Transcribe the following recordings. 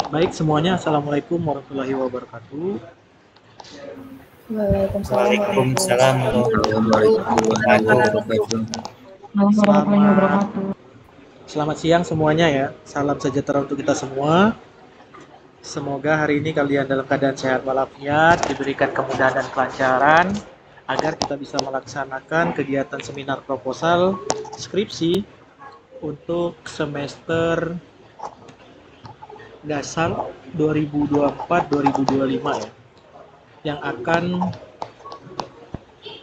Baik semuanya, Assalamualaikum warahmatullahi wabarakatuh. Waalaikumsalam Waalaikumsalam warahmatullahi wabarakatuh. Selamat Selamat siang semuanya ya. Salam sejahtera untuk kita semua. Semoga hari ini kalian dalam keadaan sehat walafiat, diberikan kemudahan dan kelancaran agar kita bisa melaksanakan kegiatan seminar proposal skripsi untuk semester dasar 2024-2025 ya. Yang akan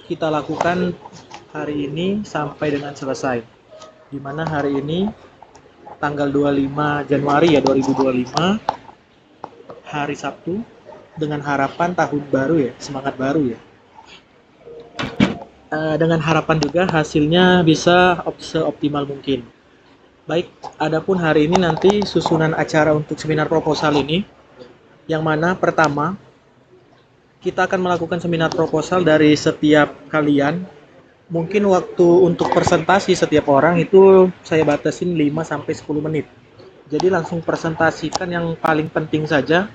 kita lakukan hari ini sampai dengan selesai. Di mana hari ini tanggal 25 Januari ya 2025, hari Sabtu, dengan harapan tahun baru ya, semangat baru ya. Dengan harapan juga hasilnya bisa seoptimal mungkin. Baik, adapun hari ini nanti susunan acara untuk seminar proposal ini, yang mana pertama kita akan melakukan seminar proposal dari setiap kalian. Mungkin waktu untuk presentasi setiap orang itu saya batasin 5-10 menit. Jadi langsung presentasikan yang paling penting saja,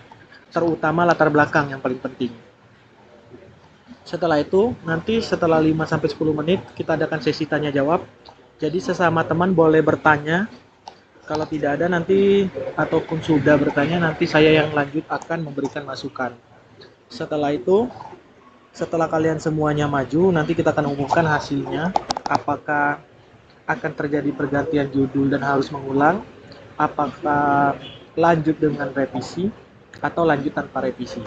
terutama latar belakang yang paling penting. Setelah itu, nanti setelah 5-10 menit kita adakan sesi tanya jawab. Jadi sesama teman boleh bertanya. Kalau tidak ada nanti ataupun sudah bertanya, nanti saya yang lanjut akan memberikan masukan. Setelah itu, setelah kalian semuanya maju, nanti kita akan umumkan hasilnya. Apakah akan terjadi pergantian judul dan harus mengulang, apakah lanjut dengan revisi, atau lanjut tanpa revisi.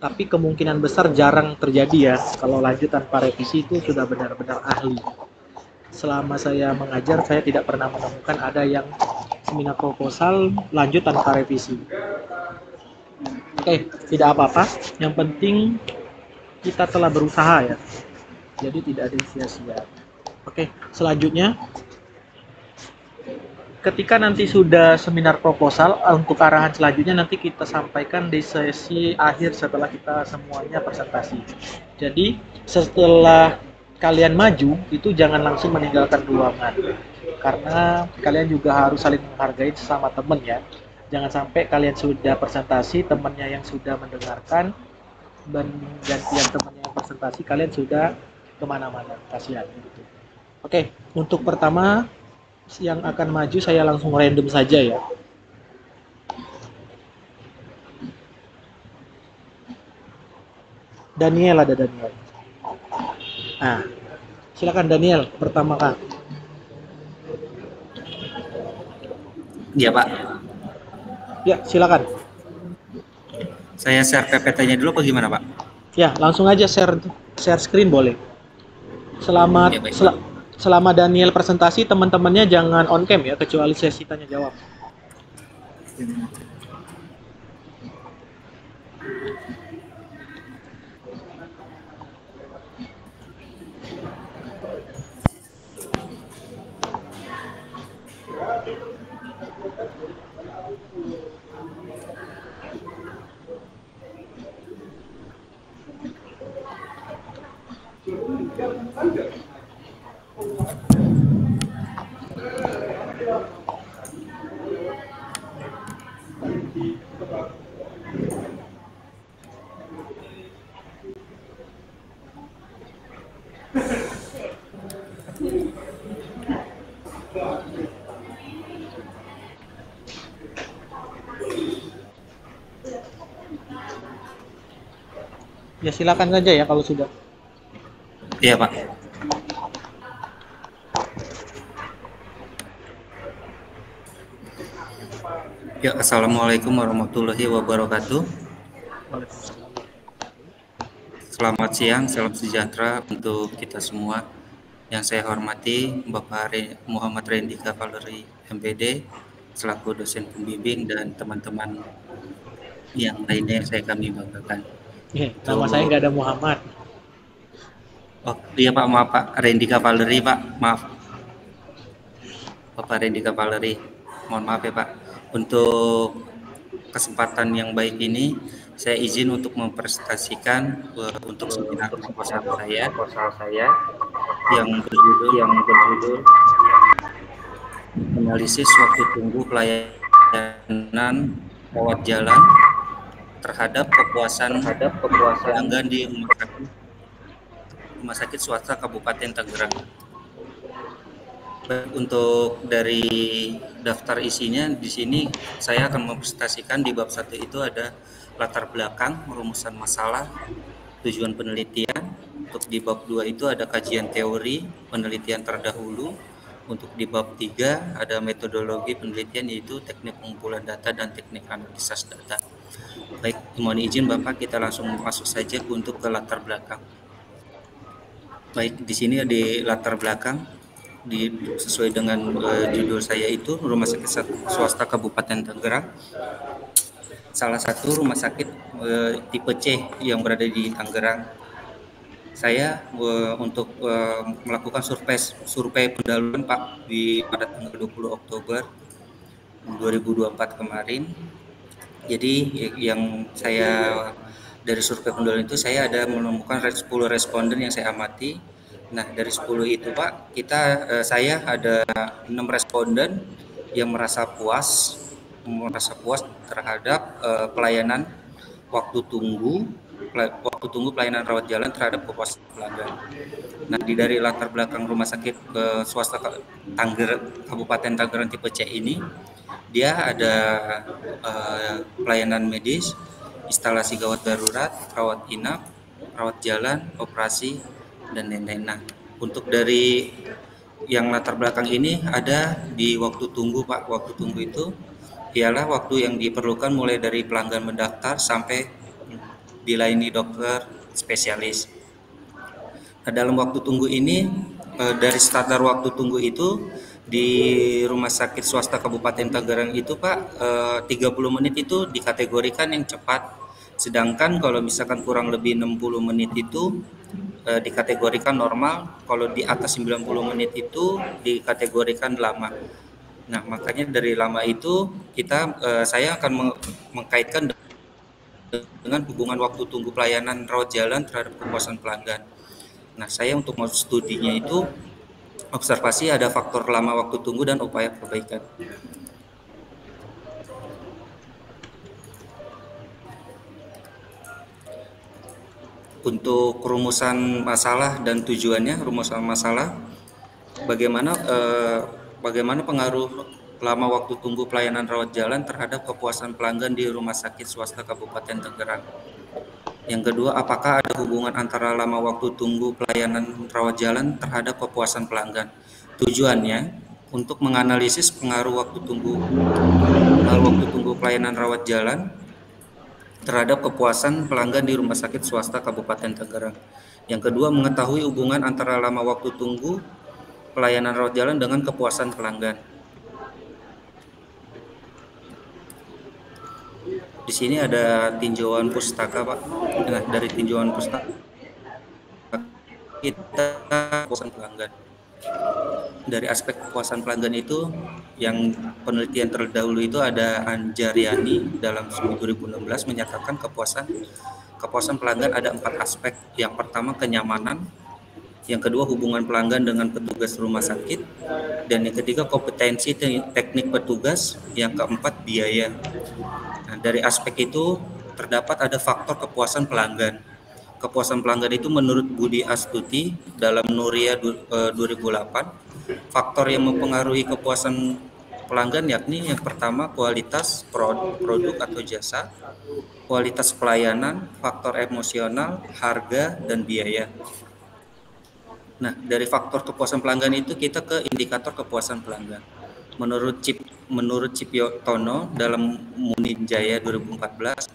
Tapi kemungkinan besar jarang terjadi ya, kalau lanjut tanpa revisi itu sudah benar-benar ahli. Selama saya mengajar, saya tidak pernah menemukan ada yang seminar proposal lanjut tanpa revisi. Oke, tidak apa-apa. Yang penting kita telah berusaha ya. Jadi tidak ada sia-sia. Oke, selanjutnya ketika nanti sudah seminar proposal, untuk arahan selanjutnya nanti kita sampaikan di sesi akhir setelah kita semuanya presentasi. Jadi setelah kalian maju itu jangan langsung meninggalkan ruangan, karena kalian juga harus saling menghargai sesama teman ya. Jangan sampai kalian sudah presentasi, temannya yang sudah mendengarkan dan gantian temannya yang presentasi, kalian sudah kemana-mana, kasihan gitu. Oke, untuk pertama yang akan maju saya langsung random saja ya. Daniel, ada Daniel. Nah, silakan Daniel pertama Kak. Iya Pak. Ya, silakan. Saya share PPT-nya dulu apa gimana Pak? Ya, langsung aja share screen boleh. Selamat Ya, baik, selama Daniel presentasi, teman-temannya jangan on cam ya, kecuali sesi tanya jawab. Ya, silakan saja ya kalau sudah. Iya Pak. Ya, Assalamualaikum warahmatullahi wabarakatuh. Selamat siang, salam sejahtera untuk kita semua. Yang saya hormati Bapak Muhammad Rendika Valeri MPD selaku dosen pembimbing dan teman-teman yang lainnya yang kami banggakan. Nama saya nggak ada Muhammad. Oh iya Pak, maaf Pak, Rendika Valeri Pak, maaf. Bapak Rendika Valeri, mohon maaf ya Pak. Untuk kesempatan yang baik ini, saya izin untuk mempresentasikan untuk seminar proposal saya yang berjudul analisis waktu tunggu pelayanan rawat jalan terhadap kepuasan pelanggan di rumah sakit swasta Kabupaten Tangerang. Baik, untuk dari daftar isinya di sini saya akan mempresentasikan di bab 1 itu ada latar belakang, rumusan masalah, tujuan penelitian. Untuk di bab 2 itu ada kajian teori, penelitian terdahulu. Untuk di bab 3 ada metodologi penelitian yaitu teknik pengumpulan data dan teknik analisis data. Baik, mohon izin Bapak, kita langsung masuk saja untuk ke latar belakang. Baik, di sini ada latar belakang sesuai dengan judul saya itu Rumah Sakit Swasta Kabupaten Tangerang. Salah satu rumah sakit tipe C yang berada di Tangerang. Saya untuk melakukan survei pendahuluan Pak pada tanggal 20 Oktober 2024 kemarin. Jadi yang saya dari survei pendahuluan itu saya ada menemukan 10 responden yang saya amati. Nah, dari 10 itu Pak, saya ada 6 responden yang merasa puas terhadap pelayanan waktu tunggu pelayanan rawat jalan terhadap kepuasan pelanggan. Nah, dari latar belakang rumah sakit swasta Kabupaten Tangerang tipe C ini, dia ada pelayanan medis, instalasi gawat darurat, rawat inap, rawat jalan, operasi, dan lain-lain. Nah, untuk dari yang latar belakang ini ada di waktu tunggu Pak. Waktu tunggu itu ialah waktu yang diperlukan mulai dari pelanggan mendaftar sampai dilayani dokter spesialis. Nah, dalam waktu tunggu ini dari standar waktu tunggu itu di rumah sakit swasta Kabupaten Tangerang itu Pak 30 menit itu dikategorikan yang cepat. Sedangkan kalau misalkan kurang lebih 60 menit itu dikategorikan normal, kalau di atas 90 menit itu dikategorikan lama. Nah, makanya dari lama itu saya akan mengkaitkan dengan hubungan waktu tunggu pelayanan rawat jalan terhadap kepuasan pelanggan. Nah, saya untuk studinya itu observasi ada faktor lama waktu tunggu dan upaya perbaikan. Untuk rumusan masalah dan tujuannya, rumusan masalah bagaimana pengaruh lama waktu tunggu pelayanan rawat jalan terhadap kepuasan pelanggan di rumah sakit swasta Kabupaten Tangerang. Yang kedua, apakah ada hubungan antara lama waktu tunggu pelayanan rawat jalan terhadap kepuasan pelanggan? Tujuannya untuk menganalisis pengaruh waktu tunggu pelayanan rawat jalan terhadap kepuasan pelanggan di rumah sakit swasta Kabupaten Tangerang. Yang kedua, mengetahui hubungan antara lama waktu tunggu pelayanan rawat jalan dengan kepuasan pelanggan. Di sini ada tinjauan pustaka Pak. Nah, dari tinjauan pustaka kita kepuasan pelanggan. Dari aspek kepuasan pelanggan itu yang penelitian terdahulu itu ada Anjariani dalam 2016 menyatakan kepuasan pelanggan ada 4 aspek. Yang pertama kenyamanan, yang kedua hubungan pelanggan dengan petugas rumah sakit, dan yang ketiga kompetensi teknik petugas, yang keempat biaya. Nah, dari aspek itu terdapat ada faktor kepuasan pelanggan. Kepuasan pelanggan itu menurut Budi Astuti dalam Nuria 2008, faktor yang mempengaruhi kepuasan pelanggan yakni yang pertama kualitas produk atau jasa, kualitas pelayanan, faktor emosional, harga, dan biaya. Nah, dari faktor kepuasan pelanggan itu kita ke indikator kepuasan pelanggan. Menurut Cipyotono dalam Muninjaya 2014,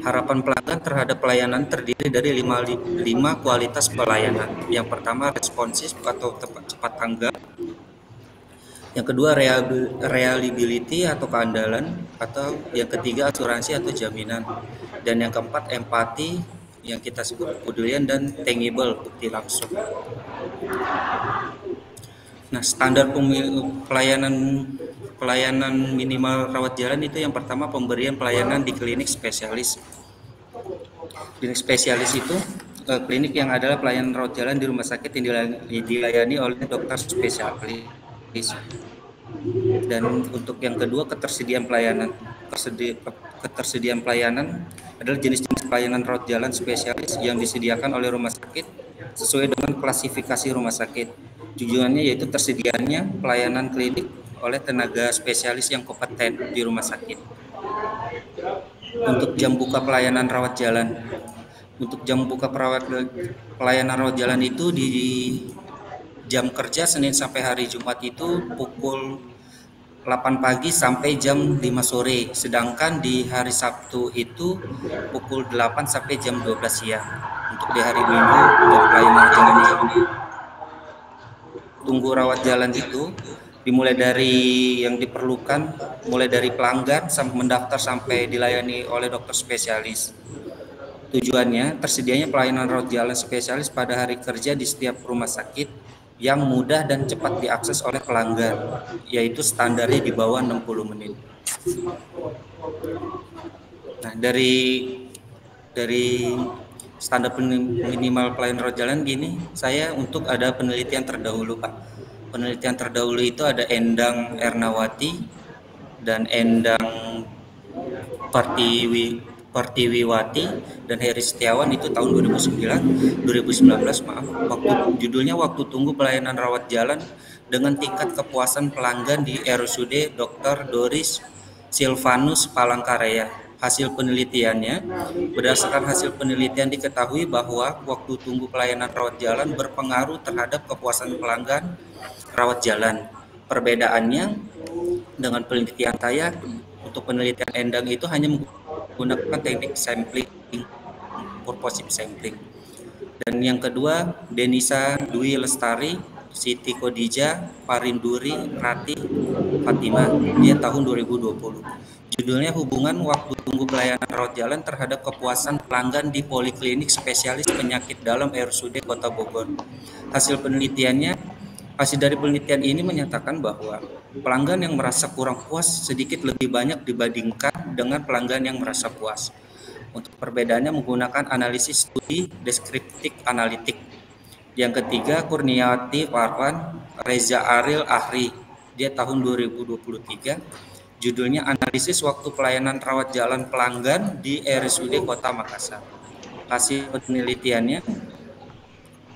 harapan pelanggan terhadap pelayanan terdiri dari 5 kualitas pelayanan. Yang pertama responsif atau cepat tanggap. Yang kedua reliability atau keandalan, atau yang ketiga asuransi atau jaminan. Dan yang keempat empati yang kita sebut kepedulian, dan tangible bukti langsung. Nah, standar pelayanan minimal rawat jalan itu yang pertama pemberian pelayanan di klinik spesialis. Klinik spesialis itu klinik yang adalah pelayanan rawat jalan di rumah sakit yang dilayani oleh dokter spesialis. Dan untuk yang kedua ketersediaan pelayanan. ketersediaan pelayanan adalah jenis-jenis pelayanan rawat jalan spesialis yang disediakan oleh rumah sakit sesuai dengan klasifikasi rumah sakit. Tujuannya yaitu tersediaannya pelayanan klinik oleh tenaga spesialis yang kompeten di rumah sakit. Untuk jam buka pelayanan rawat jalan. Untuk jam buka pelayanan rawat jalan itu di jam kerja Senin sampai hari Jumat itu pukul 8 pagi sampai jam 5 sore. Sedangkan di hari Sabtu itu pukul 8 sampai jam 12 siang. Untuk di hari Minggu jam pelayanan jalan tunggu rawat jalan itu dimulai dari yang diperlukan, mulai dari pelanggan sampai mendaftar sampai dilayani oleh dokter spesialis. Tujuannya tersedianya pelayanan rawat jalan spesialis pada hari kerja di setiap rumah sakit yang mudah dan cepat diakses oleh pelanggan, yaitu standarnya di bawah 60 menit. Nah, dari standar minimal pelayanan rawat jalan gini, saya untuk ada penelitian terdahulu, Pak. Penelitian terdahulu itu ada Endang Ernawati dan Endang Pertiwiwati dan Heri Setiawan itu tahun 2019 maaf. Judulnya waktu tunggu pelayanan rawat jalan dengan tingkat kepuasan pelanggan di RSUD Dr. Doris Silvanus Palangkaraya. Hasil penelitiannya, berdasarkan hasil penelitian diketahui bahwa waktu tunggu pelayanan rawat jalan berpengaruh terhadap kepuasan pelanggan rawat jalan. Perbedaannya dengan penelitian saya, untuk penelitian Endang itu hanya menggunakan teknik sampling, purposive sampling. Dan yang kedua, Denisa Dwi Lestari, Siti Kodija, Parinduri, Rati, Fatima, dia tahun 2020. Judulnya hubungan waktu tunggu pelayanan rawat jalan terhadap kepuasan pelanggan di poliklinik spesialis penyakit dalam RSUD Kota Bogor. Hasil dari penelitian ini menyatakan bahwa pelanggan yang merasa kurang puas sedikit lebih banyak dibandingkan dengan pelanggan yang merasa puas. Untuk perbedaannya menggunakan analisis studi deskriptif analitik. Yang ketiga, Kurniawati Warwan, Reza Aril Ahri, dia tahun 2023. Judulnya analisis waktu pelayanan rawat jalan pelanggan di RSUD Kota Makassar. Hasil penelitiannya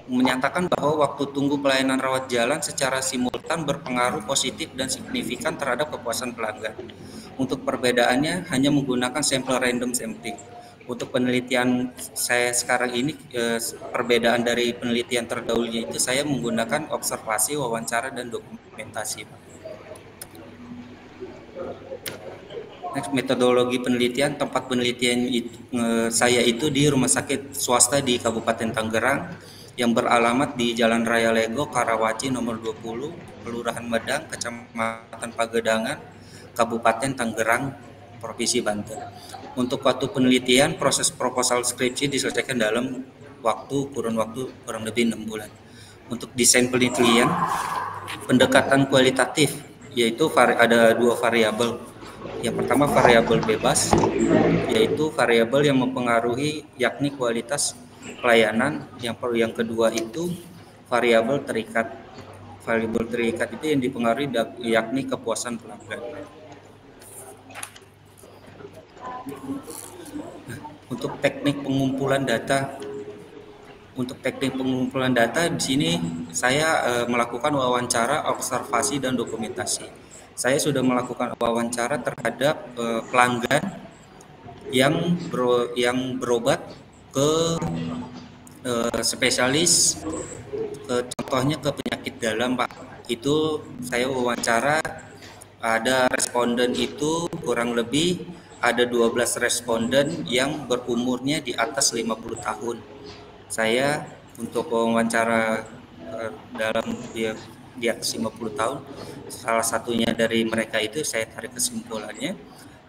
menyatakan bahwa waktu tunggu pelayanan rawat jalan secara simultan berpengaruh positif dan signifikan terhadap kepuasan pelanggan. Untuk perbedaannya hanya menggunakan sampel random sampling. Untuk penelitian saya sekarang ini, perbedaan dari penelitian terdahulunya itu saya menggunakan observasi, wawancara, dan dokumentasi. Next, metodologi penelitian. Tempat penelitian saya itu di rumah sakit swasta di Kabupaten Tangerang yang beralamat di Jalan Raya Lego, Karawaci nomor 20, Kelurahan Medang, Kecamatan Pagedangan, Kabupaten Tangerang, Provinsi Banten. Untuk waktu penelitian, proses proposal skripsi diselesaikan dalam kurun waktu kurang lebih 6 bulan. Untuk desain penelitian, pendekatan kualitatif, yaitu ada 2 variabel. Yang pertama variabel bebas, yaitu variabel yang mempengaruhi yakni kualitas pelayanan. Yang kedua itu variabel terikat. Variabel terikat itu yang dipengaruhi yakni kepuasan pelanggan. Untuk teknik pengumpulan data. Untuk teknik pengumpulan data di sini saya melakukan wawancara, observasi, dan dokumentasi. Saya sudah melakukan wawancara terhadap pelanggan yang berobat ke spesialis, contohnya ke penyakit dalam, Pak. Itu saya wawancara, ada responden itu kurang lebih ada 12 responden yang berumurnya di atas 50 tahun. Saya untuk wawancara dalam di atas 50 tahun, salah satunya dari mereka itu saya tarik kesimpulannya,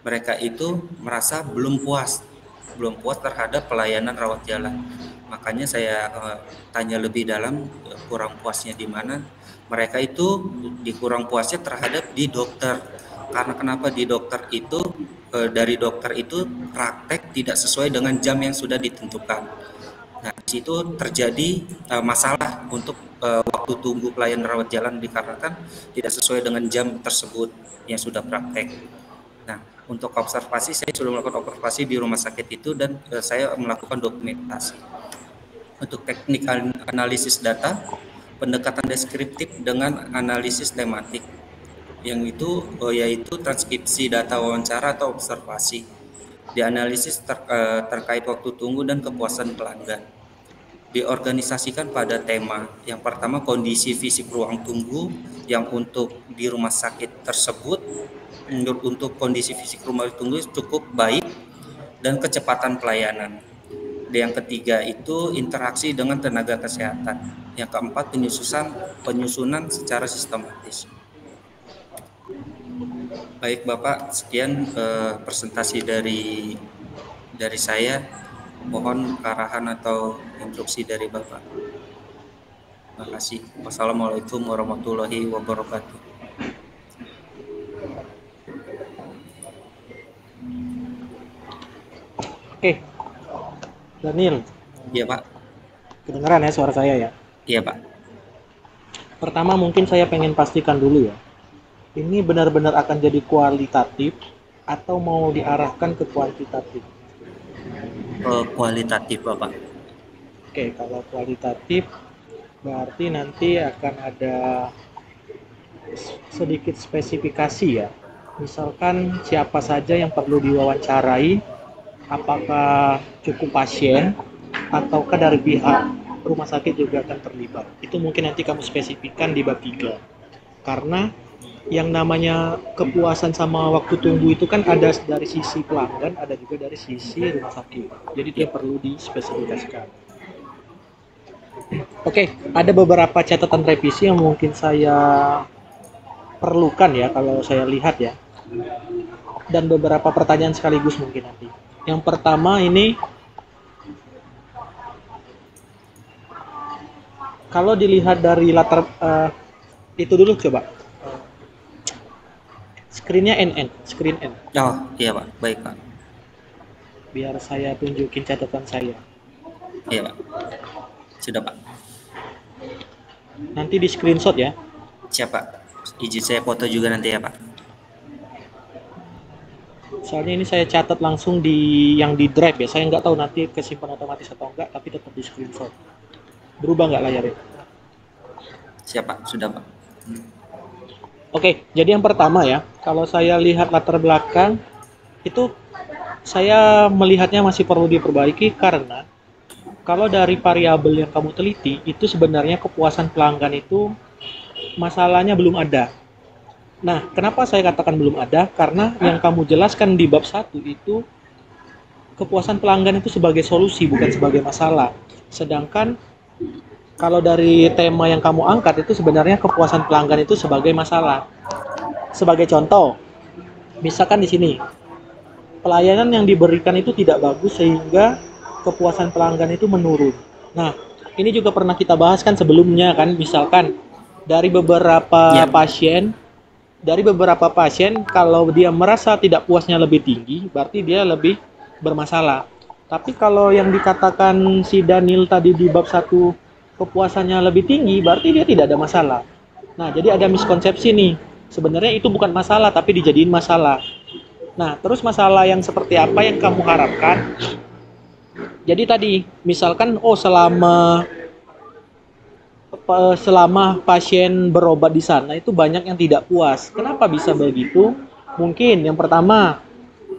mereka itu merasa belum puas terhadap pelayanan rawat jalan. Makanya saya tanya lebih dalam kurang puasnya di mana. Mereka itu di kurang puasnya terhadap di dokter. Karena kenapa di dokter itu dari dokter itu praktek tidak sesuai dengan jam yang sudah ditentukan. Nah, di situ terjadi masalah untuk waktu tunggu pelayanan rawat jalan dikarenakan tidak sesuai dengan jam tersebut yang sudah praktek. Nah, Untuk observasi, saya sudah melakukan observasi di rumah sakit itu dan saya melakukan dokumentasi. Untuk teknik analisis data, pendekatan deskriptif dengan analisis tematik, yang itu yaitu transkripsi data wawancara atau observasi, dianalisis terkait waktu tunggu dan kepuasan pelanggan. Diorganisasikan pada tema. Yang pertama, kondisi fisik ruang tunggu yang untuk di rumah sakit tersebut, untuk kondisi fisik rumah tunggu cukup baik dan kecepatan pelayanan. Yang ketiga itu interaksi dengan tenaga kesehatan. Yang keempat, penyusunan secara sistematis. Baik Bapak, sekian presentasi dari saya. Mohon arahan atau instruksi dari Bapak. Terima kasih. Wassalamualaikum warahmatullahi wabarakatuh. Oke, Daniel. Iya Pak. Kedengeran ya suara saya ya? Iya Pak. Pertama mungkin saya pengen pastikan dulu ya. Ini benar-benar akan jadi kualitatif atau mau diarahkan ke kuantitatif? Kualitatif Bapak. Oke, kalau kualitatif berarti nanti akan ada sedikit spesifikasi ya. Misalkan siapa saja yang perlu diwawancarai, apakah cukup pasien ataukah dari pihak rumah sakit juga akan terlibat. Itu mungkin nanti kamu spesifikkan di bab 3. Karena yang namanya kepuasan sama waktu tunggu itu kan ada dari sisi pelanggan, ada juga dari sisi rumah sakit. Jadi itu yang perlu dispesifikasikan. Oke, ada beberapa catatan revisi yang mungkin saya perlukan ya kalau saya lihat ya. Dan beberapa pertanyaan sekaligus mungkin nanti. Yang pertama ini, kalau dilihat dari latar itu dulu coba. Screen-nya NN, screen N. Oh, iya Pak. Baik Pak. Biar saya tunjukin catatan saya. Iya Pak. Sudah Pak. Nanti di screenshot ya. Siap Pak. Izin saya foto juga nanti ya Pak. Soalnya ini saya catat langsung di yang di drive ya. Saya nggak tahu nanti kesimpan otomatis atau enggak, tapi tetap di screenshot. Berubah nggak layarnya? Siap Pak. Sudah Pak. Oke, jadi yang pertama ya, kalau saya lihat latar belakang, itu saya melihatnya masih perlu diperbaiki karena kalau dari variabel yang kamu teliti, itu sebenarnya kepuasan pelanggan itu masalahnya belum ada. Nah, kenapa saya katakan belum ada? Karena yang kamu jelaskan di bab 1 itu kepuasan pelanggan itu sebagai solusi, bukan sebagai masalah. Sedangkan kalau dari tema yang kamu angkat itu sebenarnya kepuasan pelanggan itu sebagai masalah. Sebagai contoh, misalkan di sini, pelayanan yang diberikan itu tidak bagus sehingga kepuasan pelanggan itu menurun. Nah, ini juga pernah kita bahas kan sebelumnya kan, misalkan dari beberapa pasien kalau dia merasa tidak puasnya lebih tinggi, berarti dia lebih bermasalah. Tapi kalau yang dikatakan si Daniel tadi di bab 1 kepuasannya lebih tinggi, berarti dia tidak ada masalah. Nah, jadi ada miskonsepsi nih. Sebenarnya itu bukan masalah, tapi dijadiin masalah. Nah, terus masalah yang seperti apa yang kamu harapkan? Jadi tadi, misalkan, selama pasien berobat di sana itu banyak yang tidak puas. Kenapa bisa begitu? Mungkin yang pertama,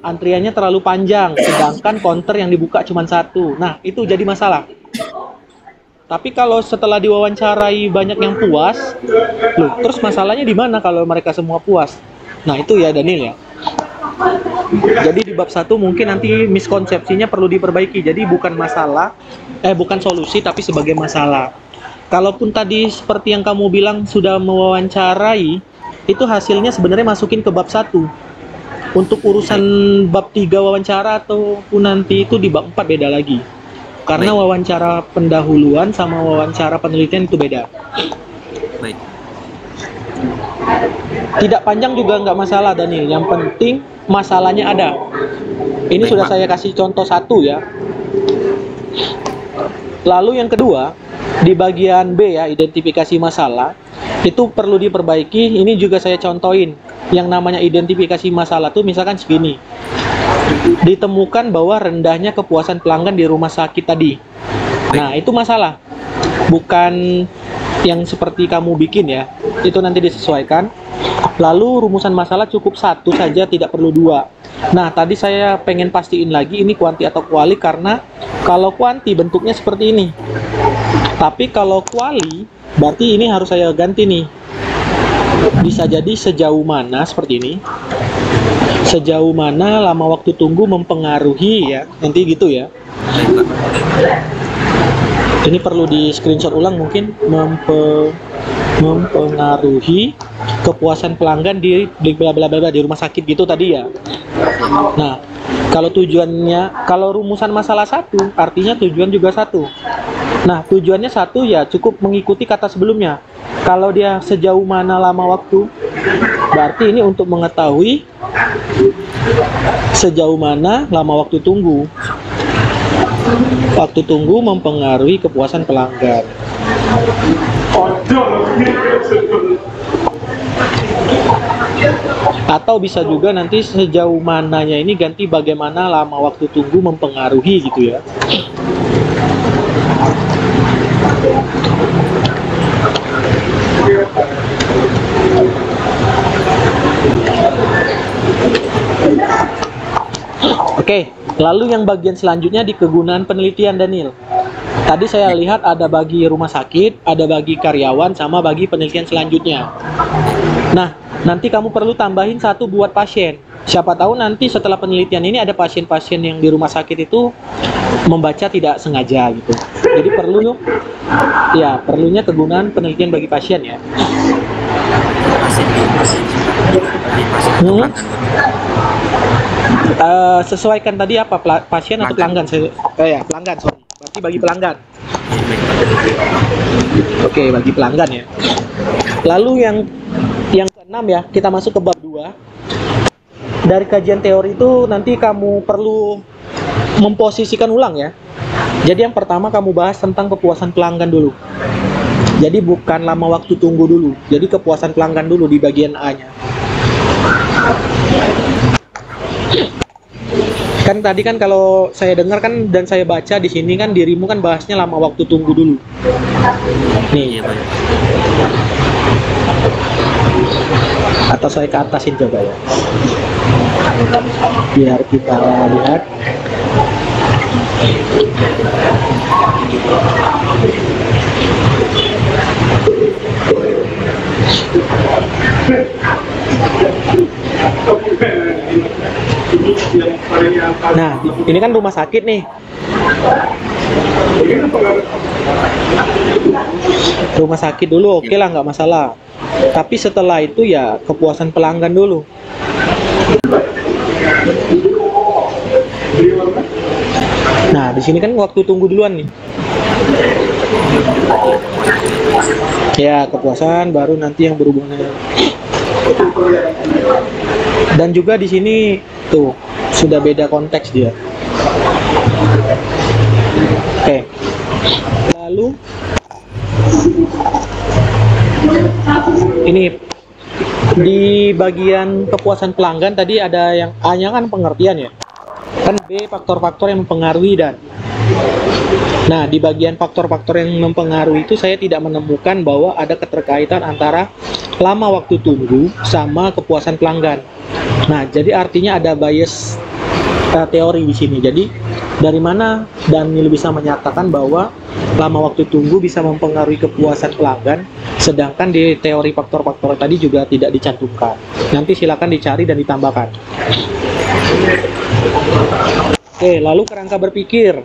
antriannya terlalu panjang, sedangkan counter yang dibuka cuma 1. Nah, itu jadi masalah. Tapi kalau setelah diwawancarai banyak yang puas, loh, terus masalahnya di mana kalau mereka semua puas? Nah, itu ya Daniel ya. Jadi di bab 1 mungkin nanti miskonsepsinya perlu diperbaiki. Jadi bukan solusi tapi sebagai masalah. Kalaupun tadi seperti yang kamu bilang sudah mewawancarai, itu hasilnya sebenarnya masukin ke bab 1. Untuk urusan bab 3 wawancara ataupun nanti itu di bab 4 beda lagi. Karena wawancara pendahuluan sama wawancara penelitian itu beda. Baik. Tidak panjang juga nggak masalah Daniel. Yang penting masalahnya ada. Ini sudah saya kasih contoh 1 ya. Lalu yang kedua, di bagian B ya, identifikasi masalah, itu perlu diperbaiki. Ini juga saya contohin. yang namanya identifikasi masalah tuh misalkan segini. Ditemukan bahwa rendahnya kepuasan pelanggan di rumah sakit tadi. Nah, itu masalah. Bukan yang seperti kamu bikin ya. Itu nanti disesuaikan. Lalu rumusan masalah cukup satu saja, tidak perlu dua. Nah, tadi saya pengen pastiin lagi ini kuanti atau kuali, karena kalau kuanti bentuknya seperti ini. Tapi kalau kuali, berarti ini harus saya ganti nih. Bisa jadi sejauh mana seperti ini. Sejauh mana lama waktu tunggu mempengaruhi ya. Nanti gitu ya. Ini perlu di screenshot ulang mungkin. Mempengaruhi kepuasan pelanggan di bla bla bla di rumah sakit gitu tadi ya. Nah, kalau tujuannya, kalau rumusan masalah satu, artinya tujuan juga satu. Nah, tujuannya satu ya cukup mengikuti kata sebelumnya. Kalau dia sejauh mana lama waktu, berarti ini untuk mengetahui sejauh mana lama waktu tunggu. Waktu tunggu mempengaruhi kepuasan pelanggan. Atau bisa juga nanti sejauh mananya ini ganti bagaimana lama waktu tunggu mempengaruhi gitu ya. Oke, lalu yang bagian selanjutnya di kegunaan penelitian, Daniel. Tadi saya lihat ada bagi rumah sakit, ada bagi karyawan, sama bagi penelitian selanjutnya. Nah, nanti kamu perlu tambahin satu buat pasien. Siapa tahu nanti setelah penelitian ini ada pasien-pasien yang di rumah sakit itu membaca tidak sengaja gitu. Jadi perlunya kegunaan penelitian bagi pasien ya. Sesuaikan tadi apa, pasien atau pelanggan? Pelanggan, sorry. Berarti bagi pelanggan. Oke, bagi pelanggan ya. Lalu yang keenam ya, kita masuk ke bab 2. Dari kajian teori itu nanti kamu perlu memposisikan ulang ya. Jadi yang pertama kamu bahas tentang kepuasan pelanggan dulu. Jadi bukan lama waktu tunggu dulu. Jadi kepuasan pelanggan dulu di bagian A-nya. Kan tadi kan kalau saya dengar kan dan saya baca di sini kan dirimu kan bahasnya lama waktu tunggu dulu. Nih. Atau saya ke atasin coba ya. Biar kita lihat. Nah, ini kan rumah sakit nih. Rumah sakit dulu oke lah, nggak masalah. Tapi setelah itu ya kepuasan pelanggan dulu. Nah, di sini kan waktu tunggu duluan nih. Ya, kepuasan baru nanti yang berhubungan. Dan juga di sini tuh sudah beda konteks dia. Oke. Lalu ini di bagian kepuasan pelanggan tadi ada yang A-nya kan pengertian ya. Kan B faktor-faktor yang mempengaruhi dan. Nah, di bagian faktor-faktor yang mempengaruhi itu saya tidak menemukan bahwa ada keterkaitan antara lama waktu tunggu sama kepuasan pelanggan. Nah, jadi artinya ada bias teori di sini. Jadi dari mana Daniel bisa menyatakan bahwa lama waktu tunggu bisa mempengaruhi kepuasan pelanggan, sedangkan di teori faktor-faktor tadi juga tidak dicantumkan. Nanti silakan dicari dan ditambahkan. Oke, lalu kerangka berpikir.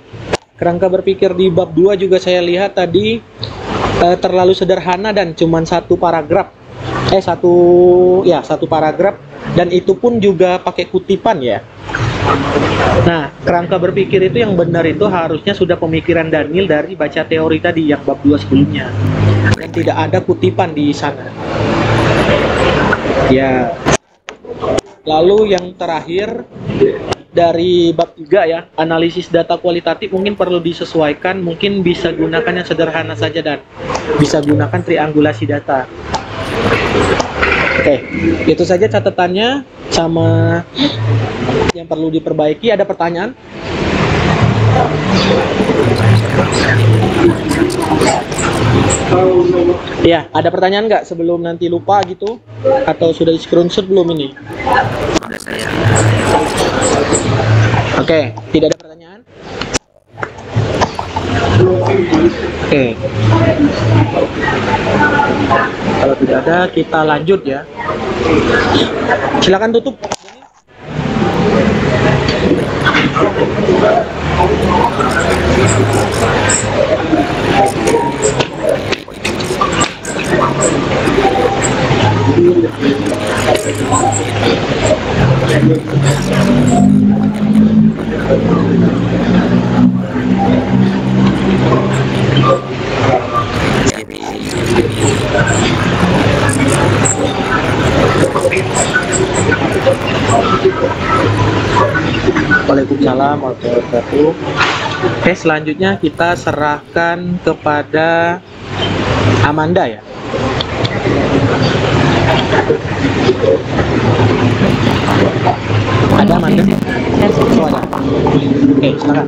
Kerangka berpikir di bab 2 juga saya lihat tadi terlalu sederhana dan cuman satu paragraf. Satu paragraf, dan itu pun juga pakai kutipan ya. Nah, kerangka berpikir itu yang benar itu harusnya sudah pemikiran Daniel dari baca teori tadi yang bab 2 sebelumnya. Dan tidak ada kutipan di sana. Ya. Lalu yang terakhir dari bab 3 ya, analisis data kualitatif mungkin perlu disesuaikan, mungkin bisa gunakan yang sederhana saja dan bisa gunakan triangulasi data. Oke, itu saja catatannya sama yang perlu diperbaiki. Ada pertanyaan? Iya, ada pertanyaan nggak sebelum nanti lupa gitu? Atau sudah di screenshot belum ini? Oke, tidak ada pertanyaan? Oke. Kalau tidak ada, kita lanjut ya. Silakan tutup. Waalaikumsalam warahmatullahi wabarakatuh. Oke, selanjutnya kita serahkan kepada Amanda ya. Ada Amanda? Oh, ada. Oke, silakan.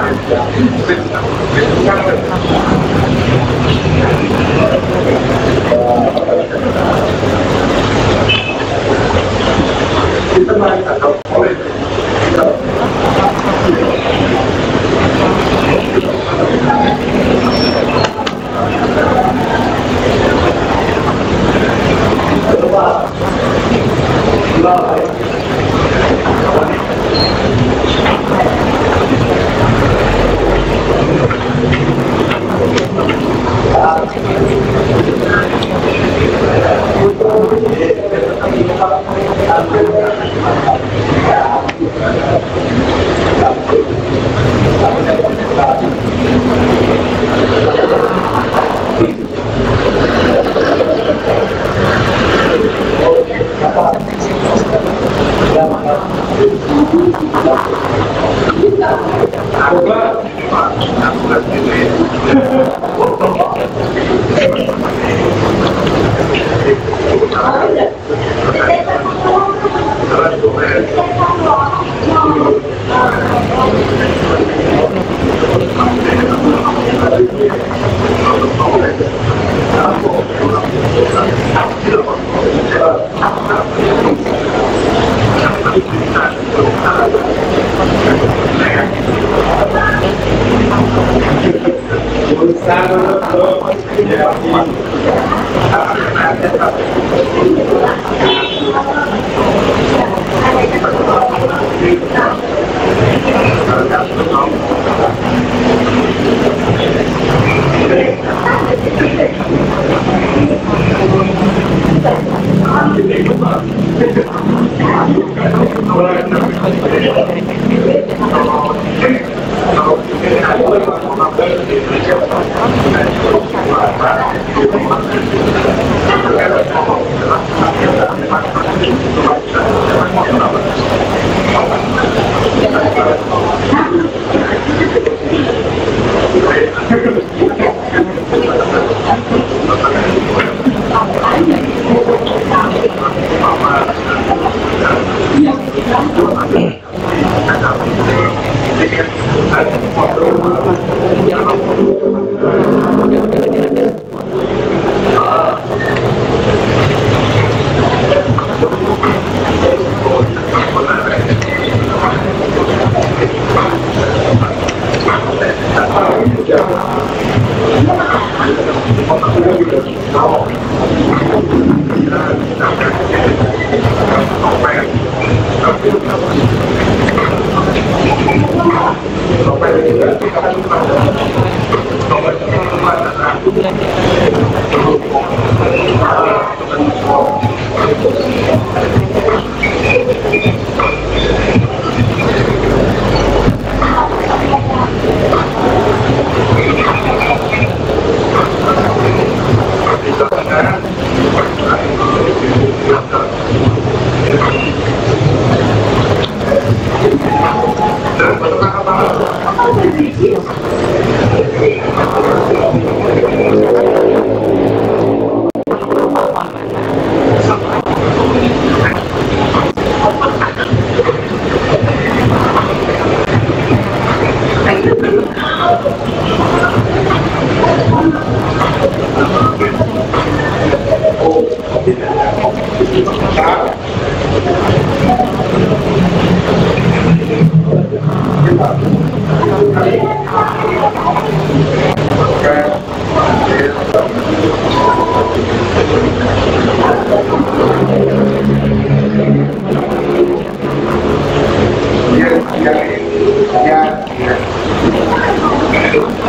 Ya, ya, ya.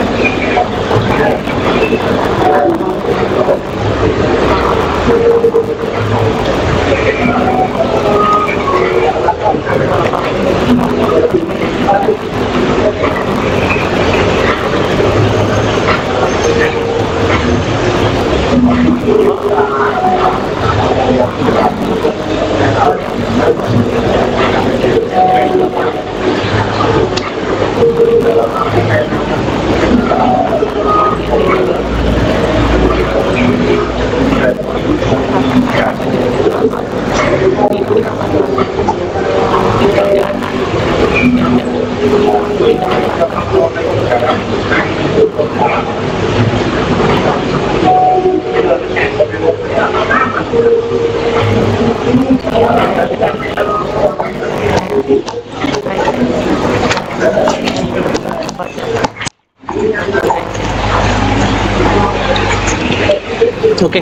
Oke,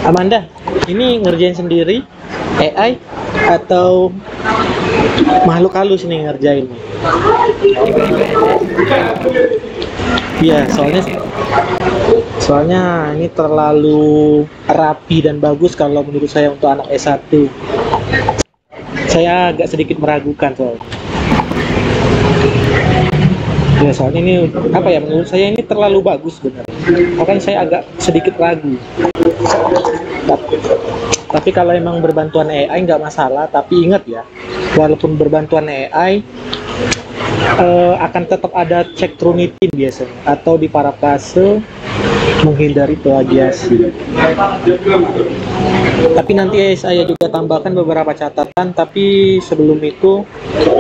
Amanda, ini ngerjain sendiri AI atau makhluk halus nih ngerjain? Iya, soalnya ini terlalu rapi dan bagus kalau menurut saya untuk anak S1. Saya agak sedikit meragukan soalnya. Ya, soalnya ini apa ya, menurut saya ini terlalu bagus benar. Makanya saya agak sedikit ragu. Tapi kalau emang berbantuan AI nggak masalah, tapi ingat ya, walaupun berbantuan AI akan tetap ada cek Turnitin biasanya, atau di parafase menghindari plagiasi. Tapi nanti saya juga tambahkan beberapa catatan, tapi sebelum itu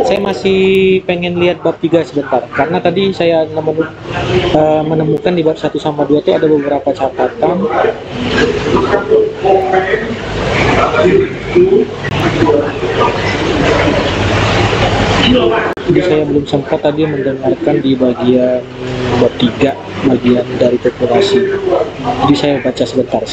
saya masih pengen lihat bab 3 sebentar, karena tadi saya menemukan di bab 1 sama 2 itu ada beberapa catatan. Jadi saya belum sempat tadi mendengarkan di bagian bab 3, bagian dari populasi. Jadi saya baca sebentar.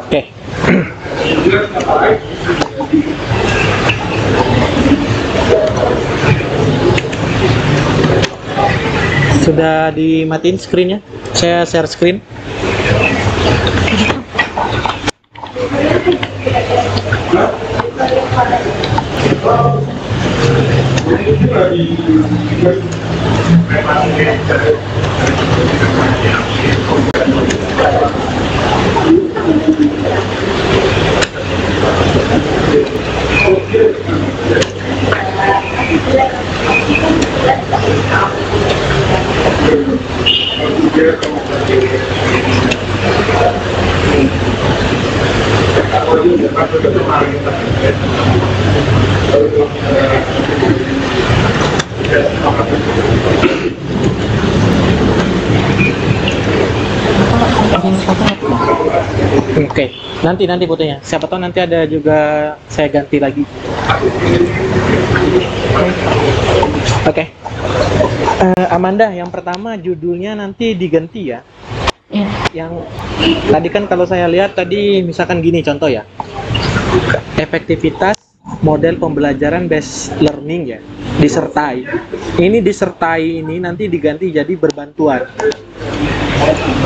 Oke. Sudah dimatiin screen-nya? Saya share screen. Oke, nanti fotonya. Siapa tahu nanti ada juga saya ganti lagi. Oke. Amanda, yang pertama judulnya nanti diganti ya. Iya. Yang tadi kan kalau saya lihat tadi misalkan gini contoh ya. Efektivitas model pembelajaran based learning ya, disertai. Ini disertai ini nanti diganti jadi berbantuan.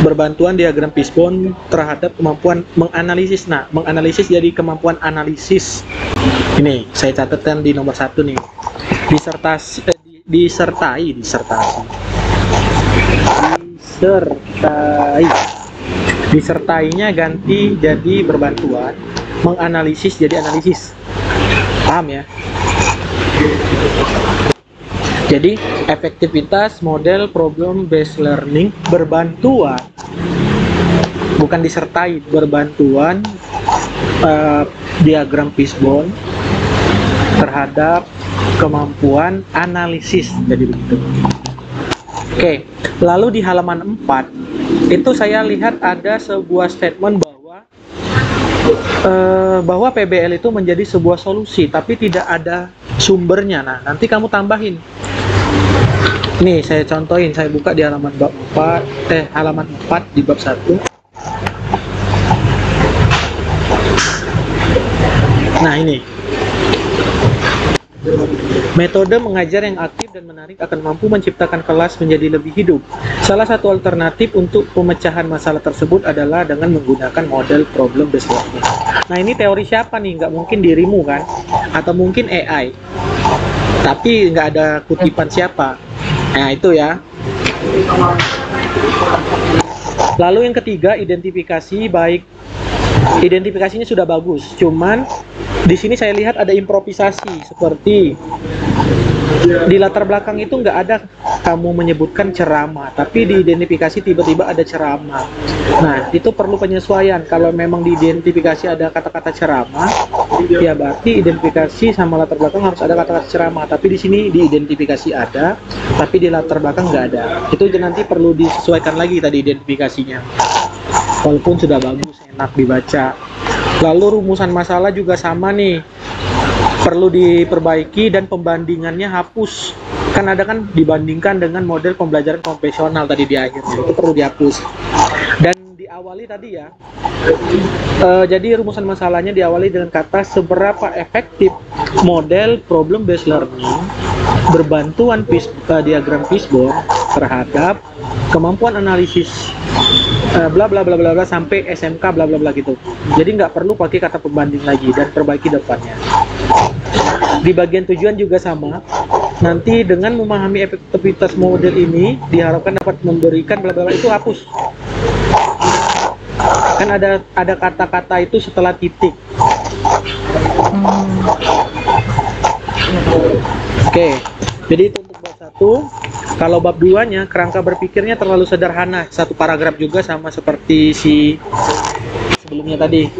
Berbantuan diagram Fishbone terhadap kemampuan menganalisis. Nah, menganalisis jadi kemampuan analisis. Ini saya catatkan di nomor 1 nih. Disertai. Disertainya ganti jadi berbantuan, menganalisis jadi analisis. Paham ya? Jadi efektivitas model problem based learning berbantuan, bukan disertai, berbantuan diagram Fishbone terhadap kemampuan analisis, jadi begitu. Oke, lalu di halaman 4 itu saya lihat ada sebuah statement bahwa PBL itu menjadi sebuah solusi, tapi tidak ada sumbernya. Nah, nanti kamu tambahin. Nih, saya contohin, saya buka di halaman bab 4, halaman 4 di bab 1. Nah, ini. Metode mengajar yang aktif dan menarik akan mampu menciptakan kelas menjadi lebih hidup. Salah satu alternatif untuk pemecahan masalah tersebut adalah dengan menggunakan model problem based learning. Nah, ini teori siapa nih? Nggak mungkin dirimu kan? Atau mungkin AI. Tapi nggak ada kutipan siapa. Nah, itu ya. Lalu yang ketiga, identifikasi baik. Identifikasinya sudah bagus, cuman di sini saya lihat ada improvisasi, seperti di latar belakang itu nggak ada kamu menyebutkan ceramah, tapi di identifikasi tiba-tiba ada ceramah. Nah, itu perlu penyesuaian. Kalau memang di identifikasi ada kata-kata ceramah, ya berarti identifikasi sama latar belakang harus ada kata-kata ceramah. Tapi di sini di identifikasi ada, tapi di latar belakang nggak ada. Itu nanti perlu disesuaikan lagi tadi identifikasinya. Walaupun sudah bagus, enak dibaca. Lalu rumusan masalah juga sama nih, perlu diperbaiki dan pembandingannya hapus. Kan ada kan dibandingkan dengan model pembelajaran konvensional tadi di akhirnya, itu perlu dihapus. Dan diawali tadi ya, jadi rumusan masalahnya diawali dengan kata seberapa efektif model problem based learning berbantuan diagram fishbone terhadap kemampuan analisis bla bla bla bla bla sampai SMK bla bla bla gitu. Jadi nggak perlu pakai kata pembanding lagi dan perbaiki depannya. Di bagian tujuan juga sama. Nanti dengan memahami efektivitas model ini diharapkan dapat memberikan bla bla bla, itu hapus. Kan ada kata-kata itu setelah titik. Oke. Jadi itu untuk bab 1. Kalau bab 2-nya, kerangka berpikirnya terlalu sederhana. Satu paragraf juga sama seperti si sebelumnya tadi.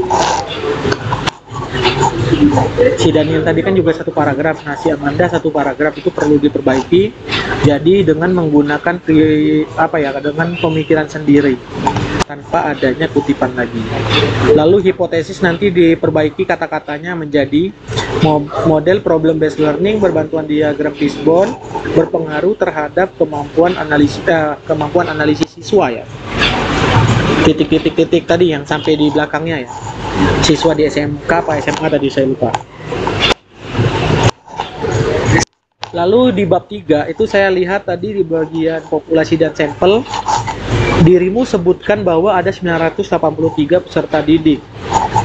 Si Daniel tadi kan juga satu paragraf. Nah, si Amanda satu paragraf, itu perlu diperbaiki. Jadi dengan menggunakan dengan pemikiran sendiri, tanpa adanya kutipan lagi. Lalu hipotesis nanti diperbaiki kata-katanya menjadi model problem based learning berbantuan diagram fishbone berpengaruh terhadap kemampuan analisis siswa ya. Titik-titik tadi yang sampai di belakangnya ya. Siswa di SMK apa SMA tadi saya lupa. Lalu di bab 3 itu saya lihat tadi di bagian populasi dan sampel, dirimu sebutkan bahwa ada 983 peserta didik,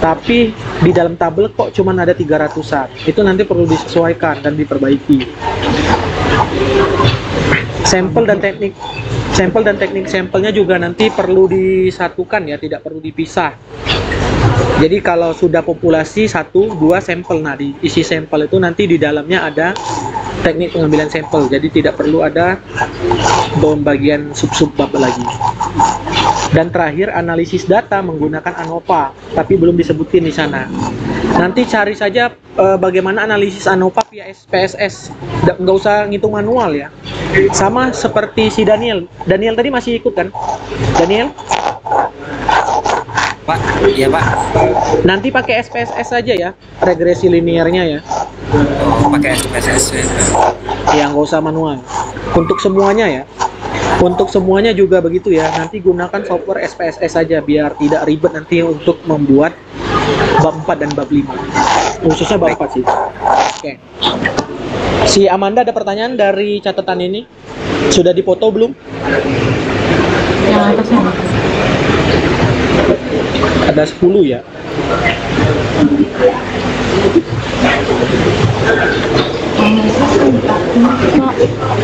tapi di dalam tabel kok cuma ada 300-an. Itu nanti perlu disesuaikan dan diperbaiki. Sampel dan teknik sampelnya juga nanti perlu disatukan ya, tidak perlu dipisah. Jadi kalau sudah populasi 1, 2 sampel, nah di isi sampel itu nanti di dalamnya ada teknik pengambilan sampel, jadi tidak perlu ada pembagian sub-sub bab lagi. Dan terakhir analisis data menggunakan ANOVA, tapi belum disebutin di sana. Nanti cari saja bagaimana analisis ANOVA via SPSS, nggak usah ngitung manual ya. Sama seperti si Daniel tadi masih ikut kan? Daniel? Pak, iya Pak. Nanti pakai SPSS saja ya, regresi linearnya ya. Oh, pakai SPSS ya. Ya, nggak usah manual. Untuk semuanya ya. Untuk semuanya juga begitu ya. Nanti gunakan software SPSS saja biar tidak ribet nanti untuk membuat bab 4 dan bab 5. Khususnya bab 4 sih. Oke. Si Amanda ada pertanyaan dari catatan ini? Sudah dipoto belum? Yang atasnya. Ada 10 ya.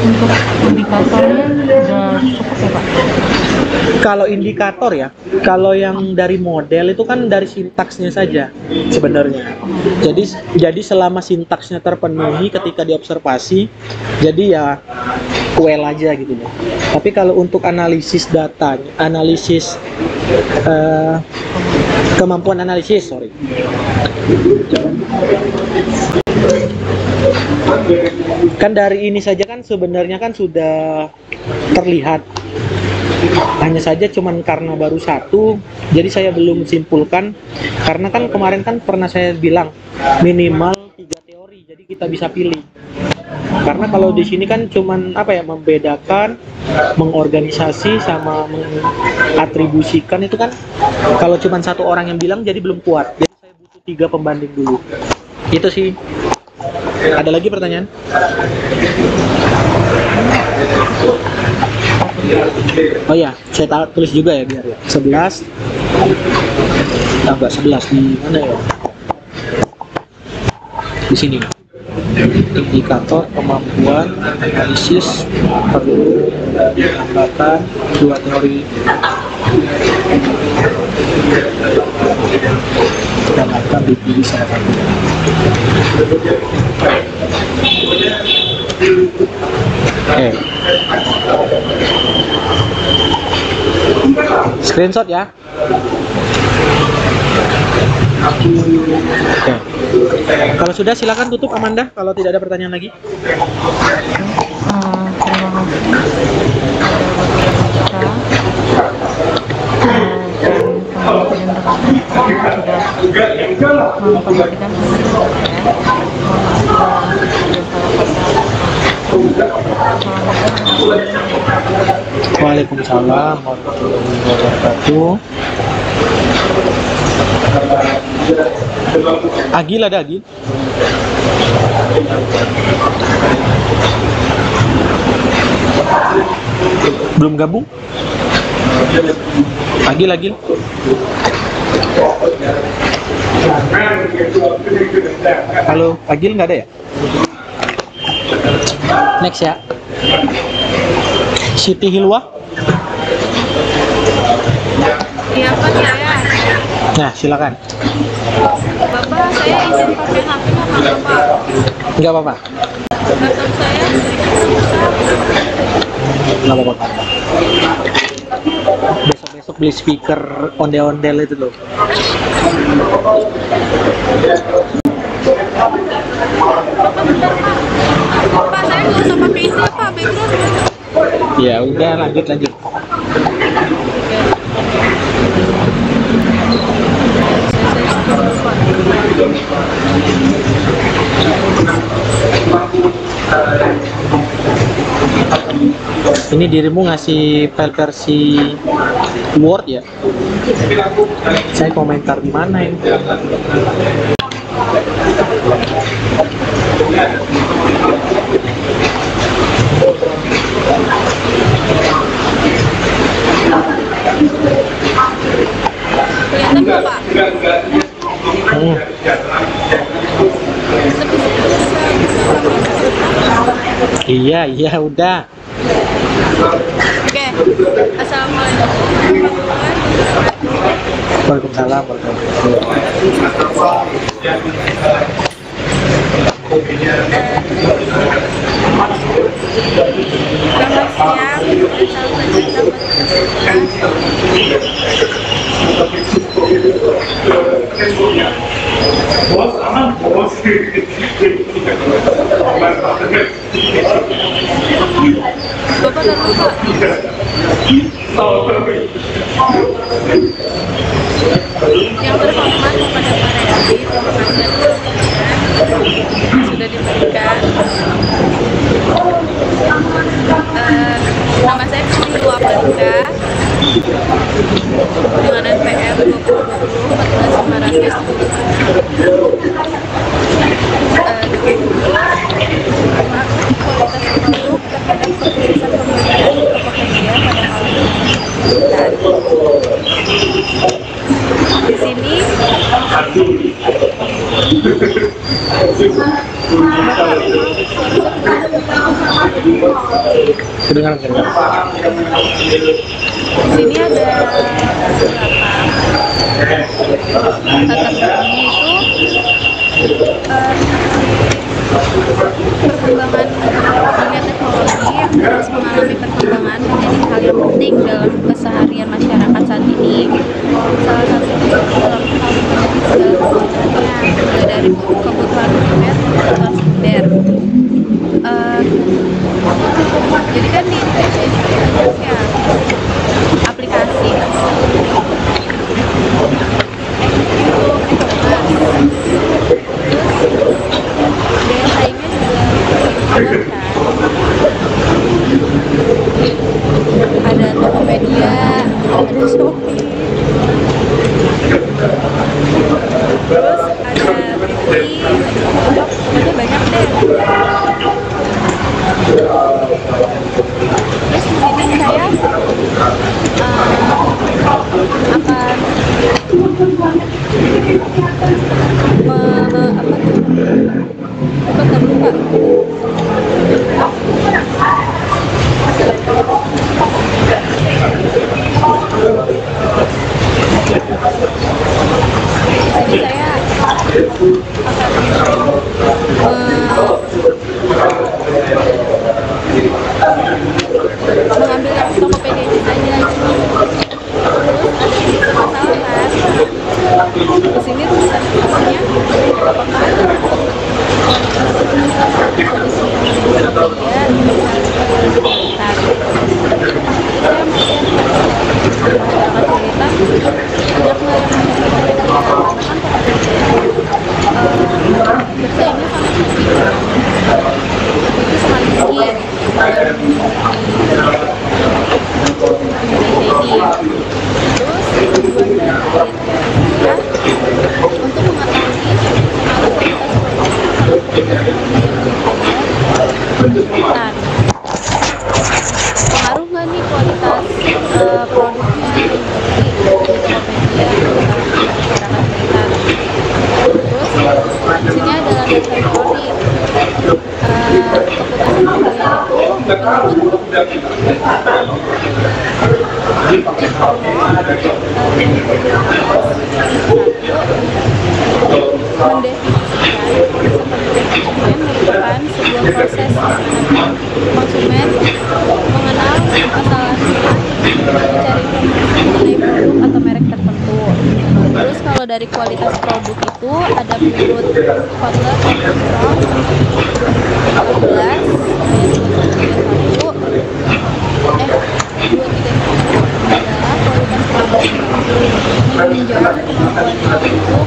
Untuk indikatornya udah cukup ya Pak? Kalau indikator ya, kalau yang dari model itu kan dari sintaksnya saja sebenarnya. Jadi selama sintaksnya terpenuhi ketika diobservasi, jadi ya well aja gitu loh. Tapi kalau untuk analisis data, kemampuan analisis, Kan dari ini saja kan sebenarnya kan sudah terlihat. Hanya saja cuman karena baru satu, jadi saya belum simpulkan. Karena kan kemarin kan pernah saya bilang minimal 3 teori, jadi kita bisa pilih. Karena kalau di sini kan cuman apa ya, membedakan, mengorganisasi sama mengatribusikan itu kan kalau cuman satu orang yang bilang jadi belum kuat. Jadi saya butuh 3 pembanding dulu. Itu sih. Ada lagi pertanyaan? Oh ya, saya tulis juga ya biar ya. 11. Enggak 11 di mana ya? Di sini. Indikator kemampuan analisis perlu ditambahkan 2 teori dan akan dipilih salah satu. Oke. Screenshot ya. Oke. Kalau sudah silakan tutup Amanda kalau tidak ada pertanyaan lagi. Terima kasih sudah memperhatikan Waalaikumsalam warahmatullahi wabarakatuh. Agil ada Agil? Belum gabung? Agil. Halo, Agil nggak ada ya? Next ya. Siti Hilwa. Iya Pak, saya. Nah, silakan. Bapak, saya izin pakai HP nggak Pak? Nggak apa-apa. Laptop saya sedikit rusak. Nggak apa-apa. Besok beli speaker ondel-ondel itu loh. Pak, saya nggak usah pakai ini Pak, background. Ya udah, lanjut. Ini dirimu ngasih file versi Word ya? Saya komentar di mana ini? Kelihatan nggak Pak? Iya udah. Oke. Assalamualaikum. Waalaikumsalam warahmatullahi Selamat siang. Bapak dan Bapak. Yang terhormat kepada para Yanti, terima kasih atas waktunya sudah diberikan. Nama saya Siti Hilwapalika dengan NPM 2020-14 di sini kedengaran. di sini ada latar belakangnya itu perkembangan dunia teknologi yang terus mengalami perkembangan menjadi hal yang penting dalam keseharian masyarakat saat ini. Salah satunya dalam hal menjadi segala kebutuhannya, mulai dari kebutuhan primer, kebutuhan sekunder. Eh, jadi kan di Indonesia ini kan banyak ya aplikasi untuk e-commerce. Terus daya saingnya juga kuat kan. Ada Tokopedia, ada Shopee, terus ada Fitri, ada Bukalapak, pokoknya banyak deh. Terus di sini saya akan apa tuh lupa. Di sini saya akan mengambil yang Tokopedia saja. Terus ada tulisan masalah kan. Di sini tulisan masalahnya apakah ada kondisi Tokopedia kesulitan. Saya melihat ada kesulitan tidak mengatakan bersaingnya sama Shopee itu sangat tinggi Indonesia ini. Terus tujuan dari saya untuk mengetahui kesulitan, pengaruh nggak nih kualitas produknya yang dibeli di Tokopedia secara kesulitan. Terus di sini ada landasan teori keputusan pembelian merupakan sebuah proses konsumen mengenal kesalahannya, mencari informasi mengenai produk atau merek tertentu. Terus kalau dari kualitas produk itu ada menurut Kotler Armstrong 2014 adalah kualitas produk menunjang kemampuan untuk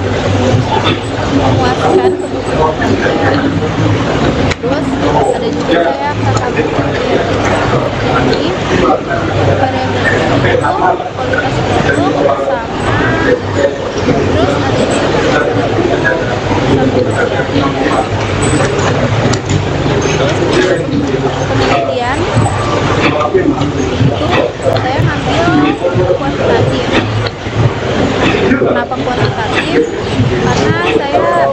memuaskan kebutuhan pelanggan. Terus ada juga saya kata variabel ini variabel itu kualitas produk sama. Terus ada juga penelitian itu saya ngambil kuantitatif. Kenapa kuantitatif? Karena saya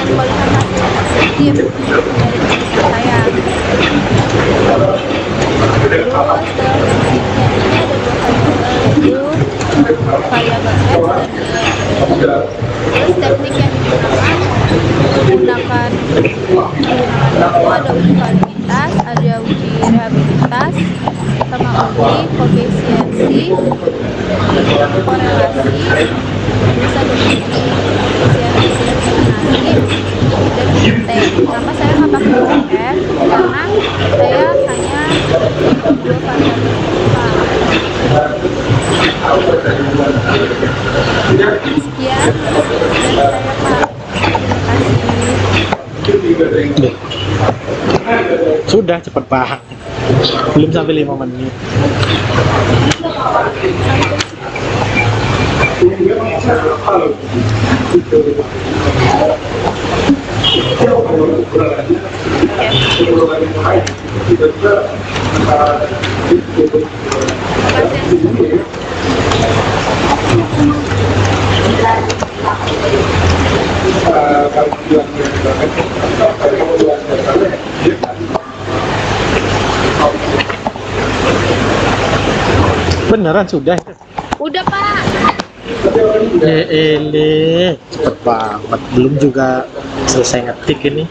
melihat hasil objektif dari penelitian saya. Terus dalam penelitian ini ada dua variabel, yaitu variabel X dan Y. Terus teknik yang menggunakan itu ada uji validitas, ada uji rehabilitas, sama uji koefisiensi korelasi, terus ada uji koefisiensi diskriminasi dan T. Kenapa saya nggak pakai UF? Karena saya hanya dua variabel sekian dari saya Pak. Terima kasih. Sudah cepet banget. Belum sampai 5 menit. Beneran sudah? Udah Pak. Ele, cepet banget. Belum juga selesai ngetik ini.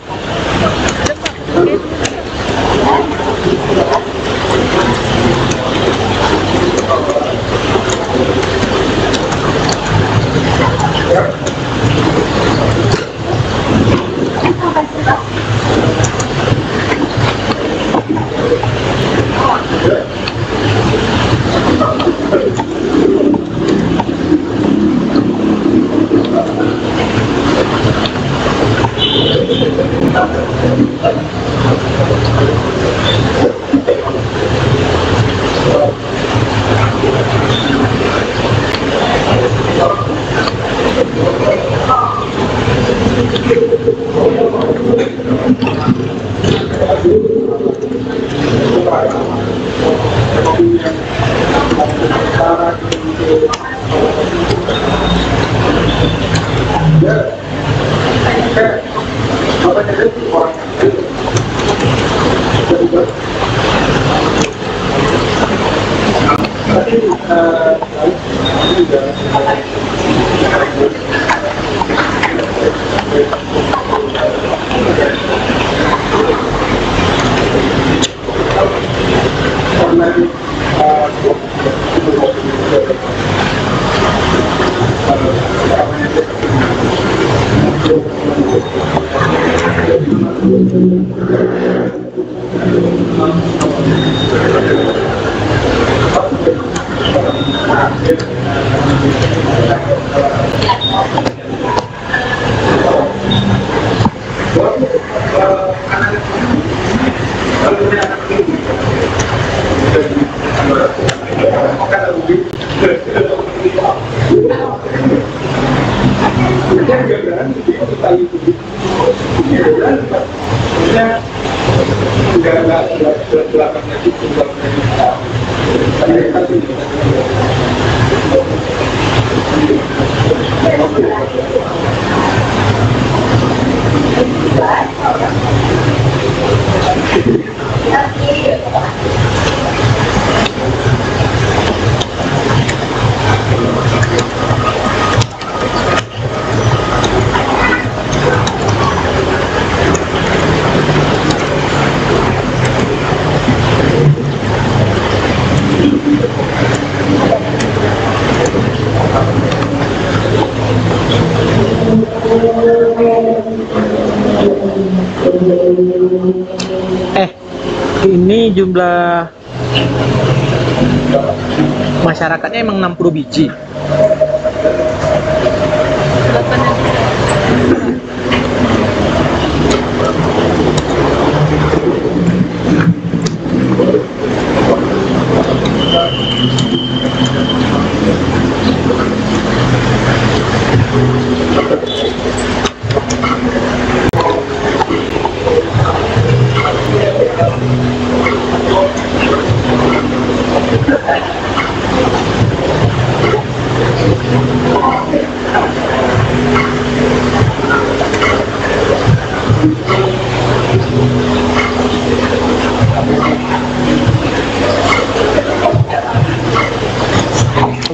Ini jumlah masyarakatnya emang 60 biji.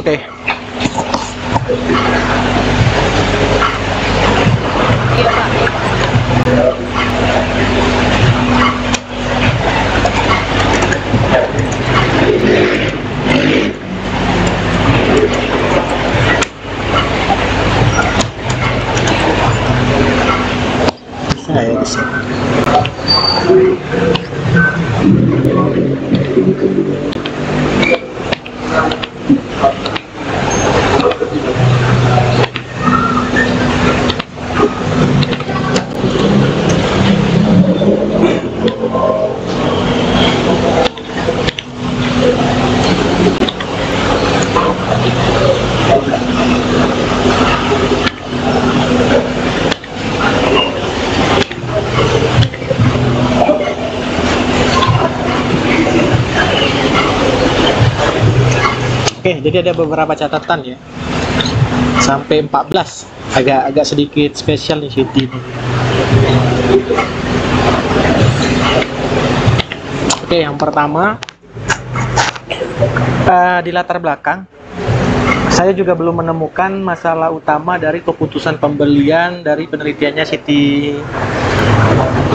Oke. Bisa ya di sini. Oke, jadi ada beberapa catatan ya. Sampai 14. Agak sedikit spesial nih Siti ini. Oke, yang pertama di latar belakang saya juga belum menemukan masalah utama dari keputusan pembelian dari penelitiannya Siti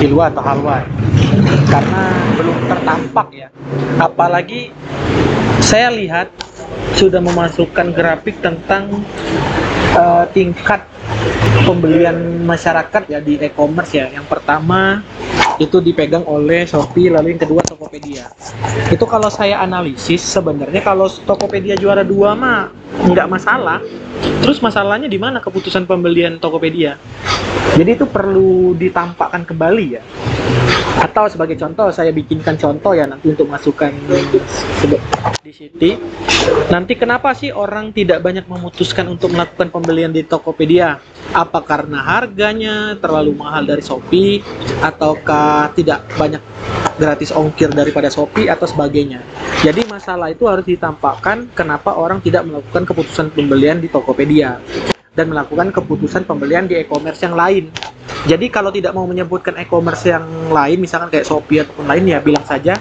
Hilwa atau Halwa, karena belum tertampak ya. Apalagi saya lihat sudah memasukkan grafik tentang tingkat pembelian masyarakat ya di e-commerce ya. Yang pertama itu dipegang oleh Shopee, lalu yang kedua Tokopedia. Itu kalau saya analisis sebenarnya kalau Tokopedia juara 2 mah nggak masalah. Terus masalahnya di mana keputusan pembelian Tokopedia? Jadi itu perlu ditampakkan kembali ya. Atau sebagai contoh saya bikinkan contoh ya nanti untuk masukkan di sini. Nanti kenapa sih orang tidak banyak memutuskan untuk melakukan pembelian di Tokopedia? Apa karena harganya terlalu mahal dari Shopee, ataukah tidak banyak gratis ongkir daripada Shopee atau sebagainya? Jadi masalah itu harus ditampakkan kenapa orang tidak melakukan keputusan pembelian di Tokopedia dan melakukan keputusan pembelian di e-commerce yang lain. Jadi kalau tidak mau menyebutkan e-commerce yang lain, misalkan kayak Shopee ataupun lain, ya bilang saja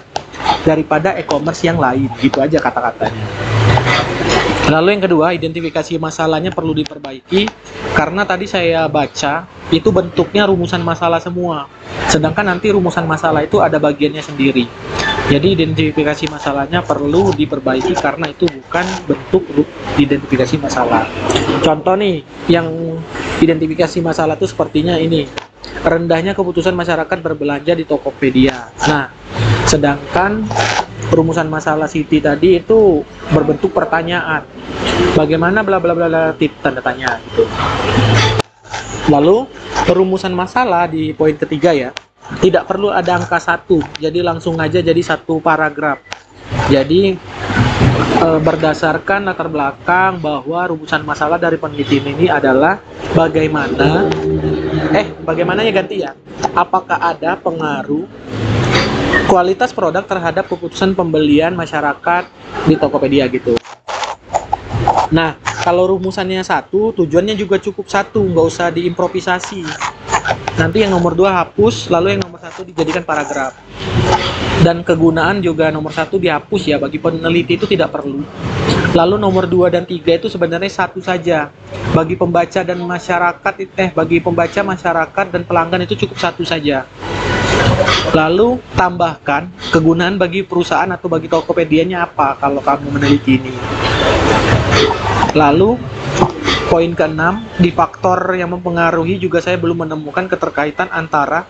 daripada e-commerce yang lain, gitu aja kata-katanya. Lalu yang kedua, identifikasi masalahnya perlu diperbaiki karena tadi saya baca itu bentuknya rumusan masalah semua. Sedangkan nanti rumusan masalah itu ada bagiannya sendiri. Jadi identifikasi masalahnya perlu diperbaiki karena itu bukan bentuk identifikasi masalah. Contoh nih, yang identifikasi masalah itu sepertinya ini. Rendahnya keputusan masyarakat berbelanja di Tokopedia. Nah, sedangkan rumusan masalah Siti tadi itu berbentuk pertanyaan. Bagaimana bla bla bla bla tanda tanya gitu. Lalu perumusan masalah di poin ketiga ya. Tidak perlu ada angka 1, jadi langsung aja jadi satu paragraf. Jadi berdasarkan latar belakang bahwa rumusan masalah dari penelitian ini adalah bagaimananya ganti ya. Apakah ada pengaruh kualitas produk terhadap keputusan pembelian masyarakat di Tokopedia gitu. Nah, kalau rumusannya 1, tujuannya juga cukup 1, nggak usah diimprovisasi. Nanti yang nomor 2 hapus, lalu yang nomor 1 dijadikan paragraf. Dan kegunaan juga nomor 1 dihapus ya, bagi peneliti itu tidak perlu. Lalu nomor 2 dan 3 itu sebenarnya 1 saja. Bagi pembaca dan masyarakat, bagi pembaca, masyarakat, dan pelanggan itu cukup 1 saja. Lalu tambahkan kegunaan bagi perusahaan atau bagi Tokopedia-nya apa kalau kamu meneliti ini. Lalu poin ke-6, di faktor yang mempengaruhi juga saya belum menemukan keterkaitan antara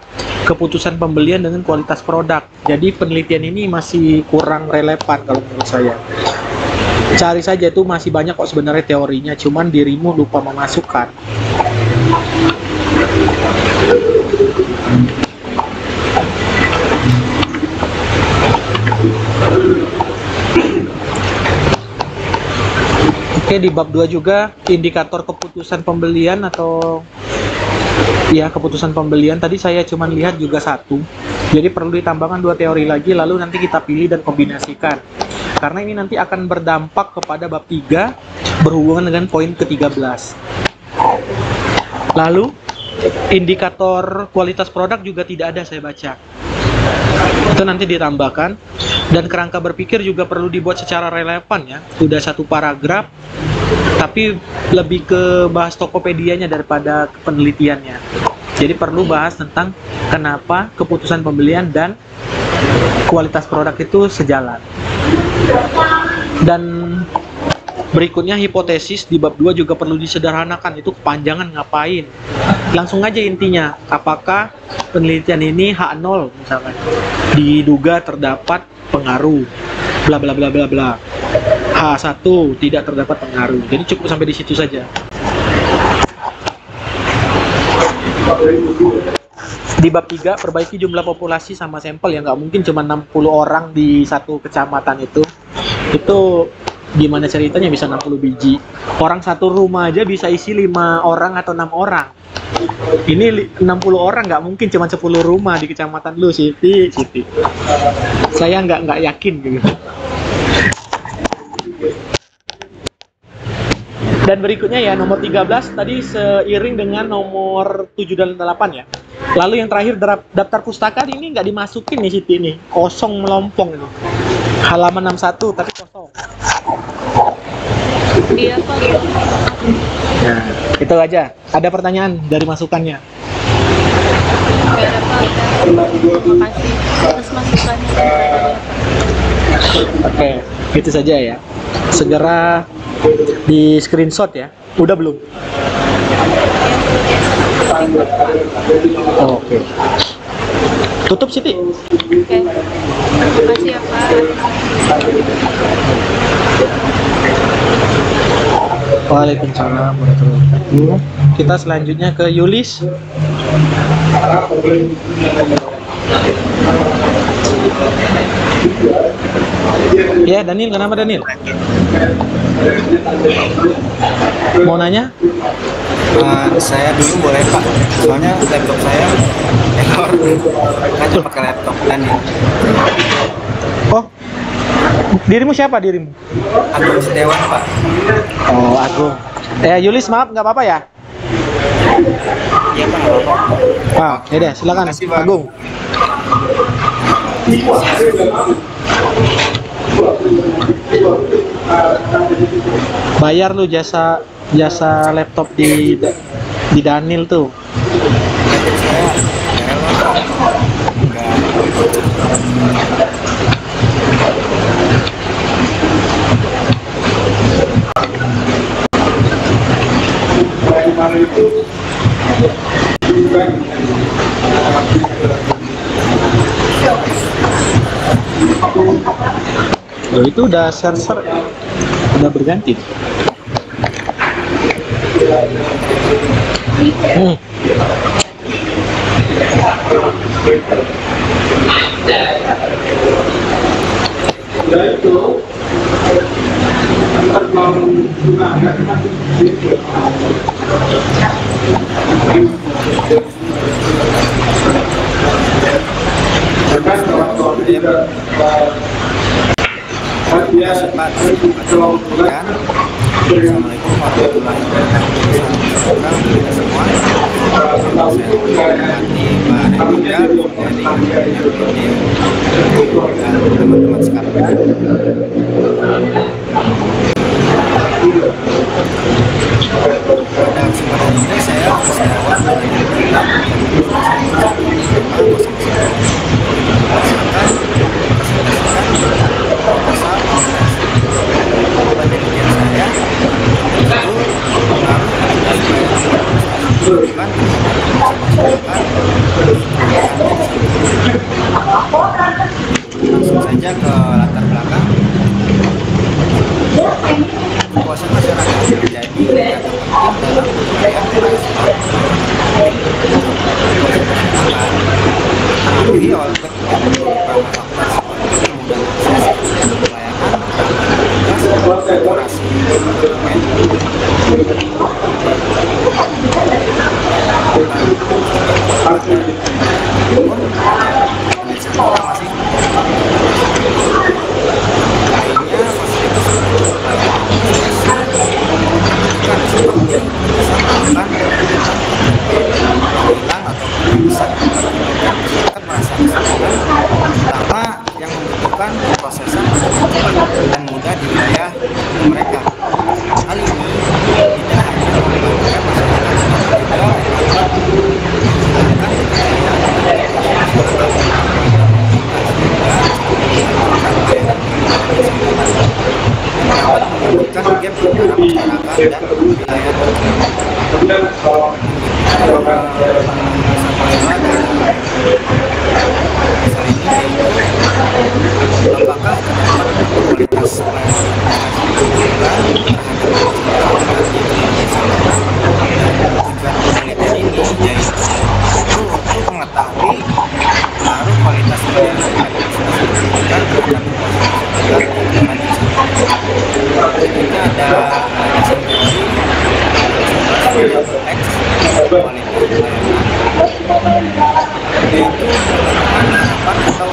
keputusan pembelian dengan kualitas produk. Jadi penelitian ini masih kurang relevan kalau menurut saya. Cari saja, itu masih banyak kok sebenarnya teorinya, cuman dirimu lupa memasukkan. Oke, di bab 2 juga indikator keputusan pembelian atau ya keputusan pembelian tadi saya cuma lihat juga 1. Jadi perlu ditambahkan 2 teori lagi, lalu nanti kita pilih dan kombinasikan. Karena ini nanti akan berdampak kepada bab 3 berhubungan dengan poin ke-13. Lalu indikator kualitas produk juga tidak ada saya baca. Itu nanti ditambahkan. Dan kerangka berpikir juga perlu dibuat secara relevan ya. Sudah 1 paragraf, tapi lebih ke bahas Tokopedia-nya daripada penelitiannya. Jadi perlu bahas tentang kenapa keputusan pembelian dan kualitas produk itu sejalan. Dan berikutnya hipotesis di bab 2 juga perlu disederhanakan. Itu kepanjangan ngapain. Langsung aja intinya, apakah penelitian ini H0 misalkan diduga terdapat pengaruh bla bla bla bla bla. H1 tidak terdapat pengaruh. Jadi cukup sampai di situ saja. Di bab 3, perbaiki jumlah populasi sama sampel ya, nggak mungkin cuma 60 orang di satu kecamatan itu. Itu gimana ceritanya bisa 60 biji? Orang satu rumah aja bisa isi 5 orang atau 6 orang. Ini 60 orang nggak mungkin cuma 10 rumah di kecamatan lu, Siti. Saya nggak yakin gitu. Dan berikutnya ya, nomor 13 tadi seiring dengan nomor 7 dan 8 ya. Lalu yang terakhir daftar pustaka ini nggak dimasukin nih Siti ini. Kosong melompong ini. Halaman 61 tapi kosong. Iya Pak. Nah, itu aja. Ada pertanyaan dari masukannya? Oke, ada Pak. Terima kasih atas masukannya. Oke, gitu saja ya. Segera di screenshot ya. Udah belum? Oh, oke. Tutup Siti. Oke. Terima kasih ya Pak. Waalaikumsalam warahmatullahi wabarakatuh. Kita selanjutnya ke Yulis. Ya, Daniel, kenapa Daniel? Mau nanya? Saya dulu boleh Pak, soalnya laptop saya error, kan cuma pakai laptop Daniel. Oh, dirimu siapa dirimu? Agung Setiawan Pak. Oh, Agung. Yulis, maaf nggak apa-apa ya? Iya Pak, nggak apa-apa. Ah, ya deh, silakan Terima kasih, Bang. Agung. bayar lu jasa jasa laptop di Daniel tuh. Budget saya Loh, itu udah server udah berganti. Hmm. Assalamualaikum warahmatullahi wabarakatuh. Salam kita semua. Saya hormati Pak Rendika dari MPD dan teman-teman sekalian. Pada kesempatan ini saya menjawab langsung saja ke latar belakang. Kepuasan masyarakat menjadi indikator penting dalam upaya dipengaruhi oleh beberapa faktor seperti kemudahan akses dan pelayanan, operasi yang membutuhkan prosesan dan mudah di wilayah mereka. Hal ini tidak hanya membangunkan masyarakat, juga gap antara masyarakat dan wilayah apakah kualitas penelitian ini yaitu untuk mengetahui pengaruh kualitas pelayanan pendidikan terhadap ini ada yaitu harapan atau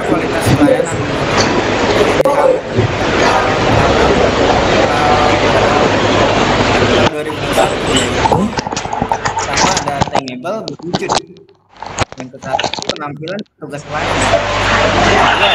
kualitas pelayanan pertama ada tangible berwujud, yang kedua penampilan tugas pelayanan, ada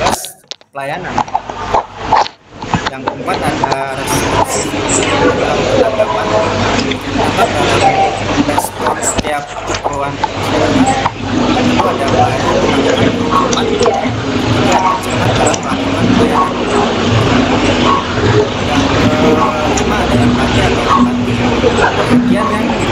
proses pelayanan. Yang keempat ada resolusi dapat dalam respon setiap keperluan masyarakat. Itu ada pelayanan dalam melakukan pelayanan. Yang kelima ada empati atau empati, bagian yang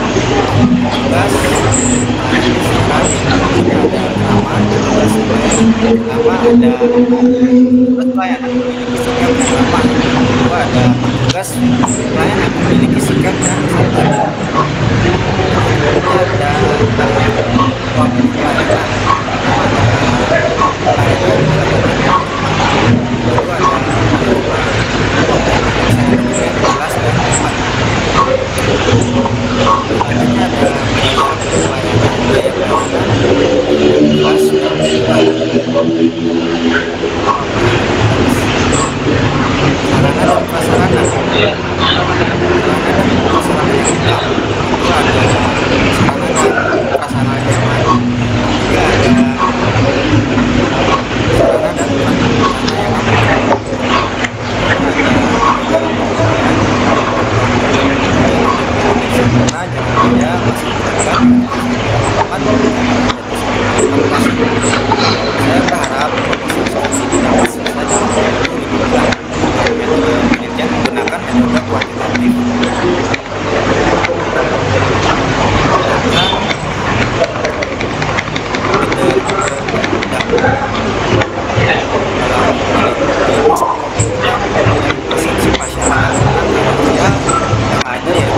tugas melayani sekarang ada ramah, tugas pertama ada tugas pelayanan memiliki sikap yang ramah, kedua ada tugas pelayanan memiliki sikap yang santai, ada waktu pelayanan saya berharap proses ini dapat selesai dalam waktu 5 bulan. Metode penelitian menggunakan metode kuantitatif. Persepsi masyarakat yang ada ya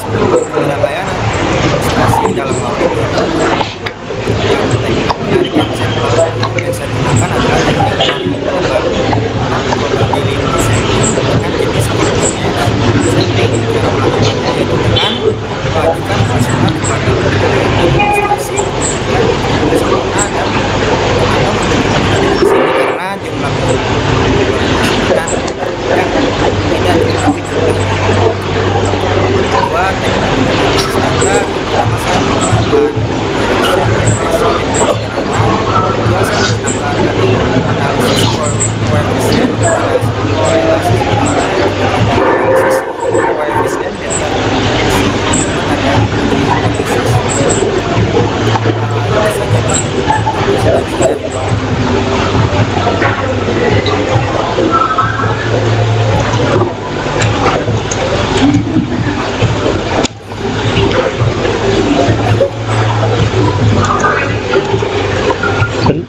sampel pengguna layanan administrasi dalam waktu 2 tahun. Teknik penarikan sampel yang saya gunakan adalah teknik probability sampling dengan jenis sampelnya sampling. Cara melakukannya yaitu dengan mengajukan persyaratan kepada pengguna administrasi dan sempurna dan atau menjadikan di sini karena jumlah dan yang tidak diketahui jumlahnya. Kedua, teknik analisis data pertama saya menggunakan kedua saya menggunakan analisis koefisien korelasi analisis koefisien data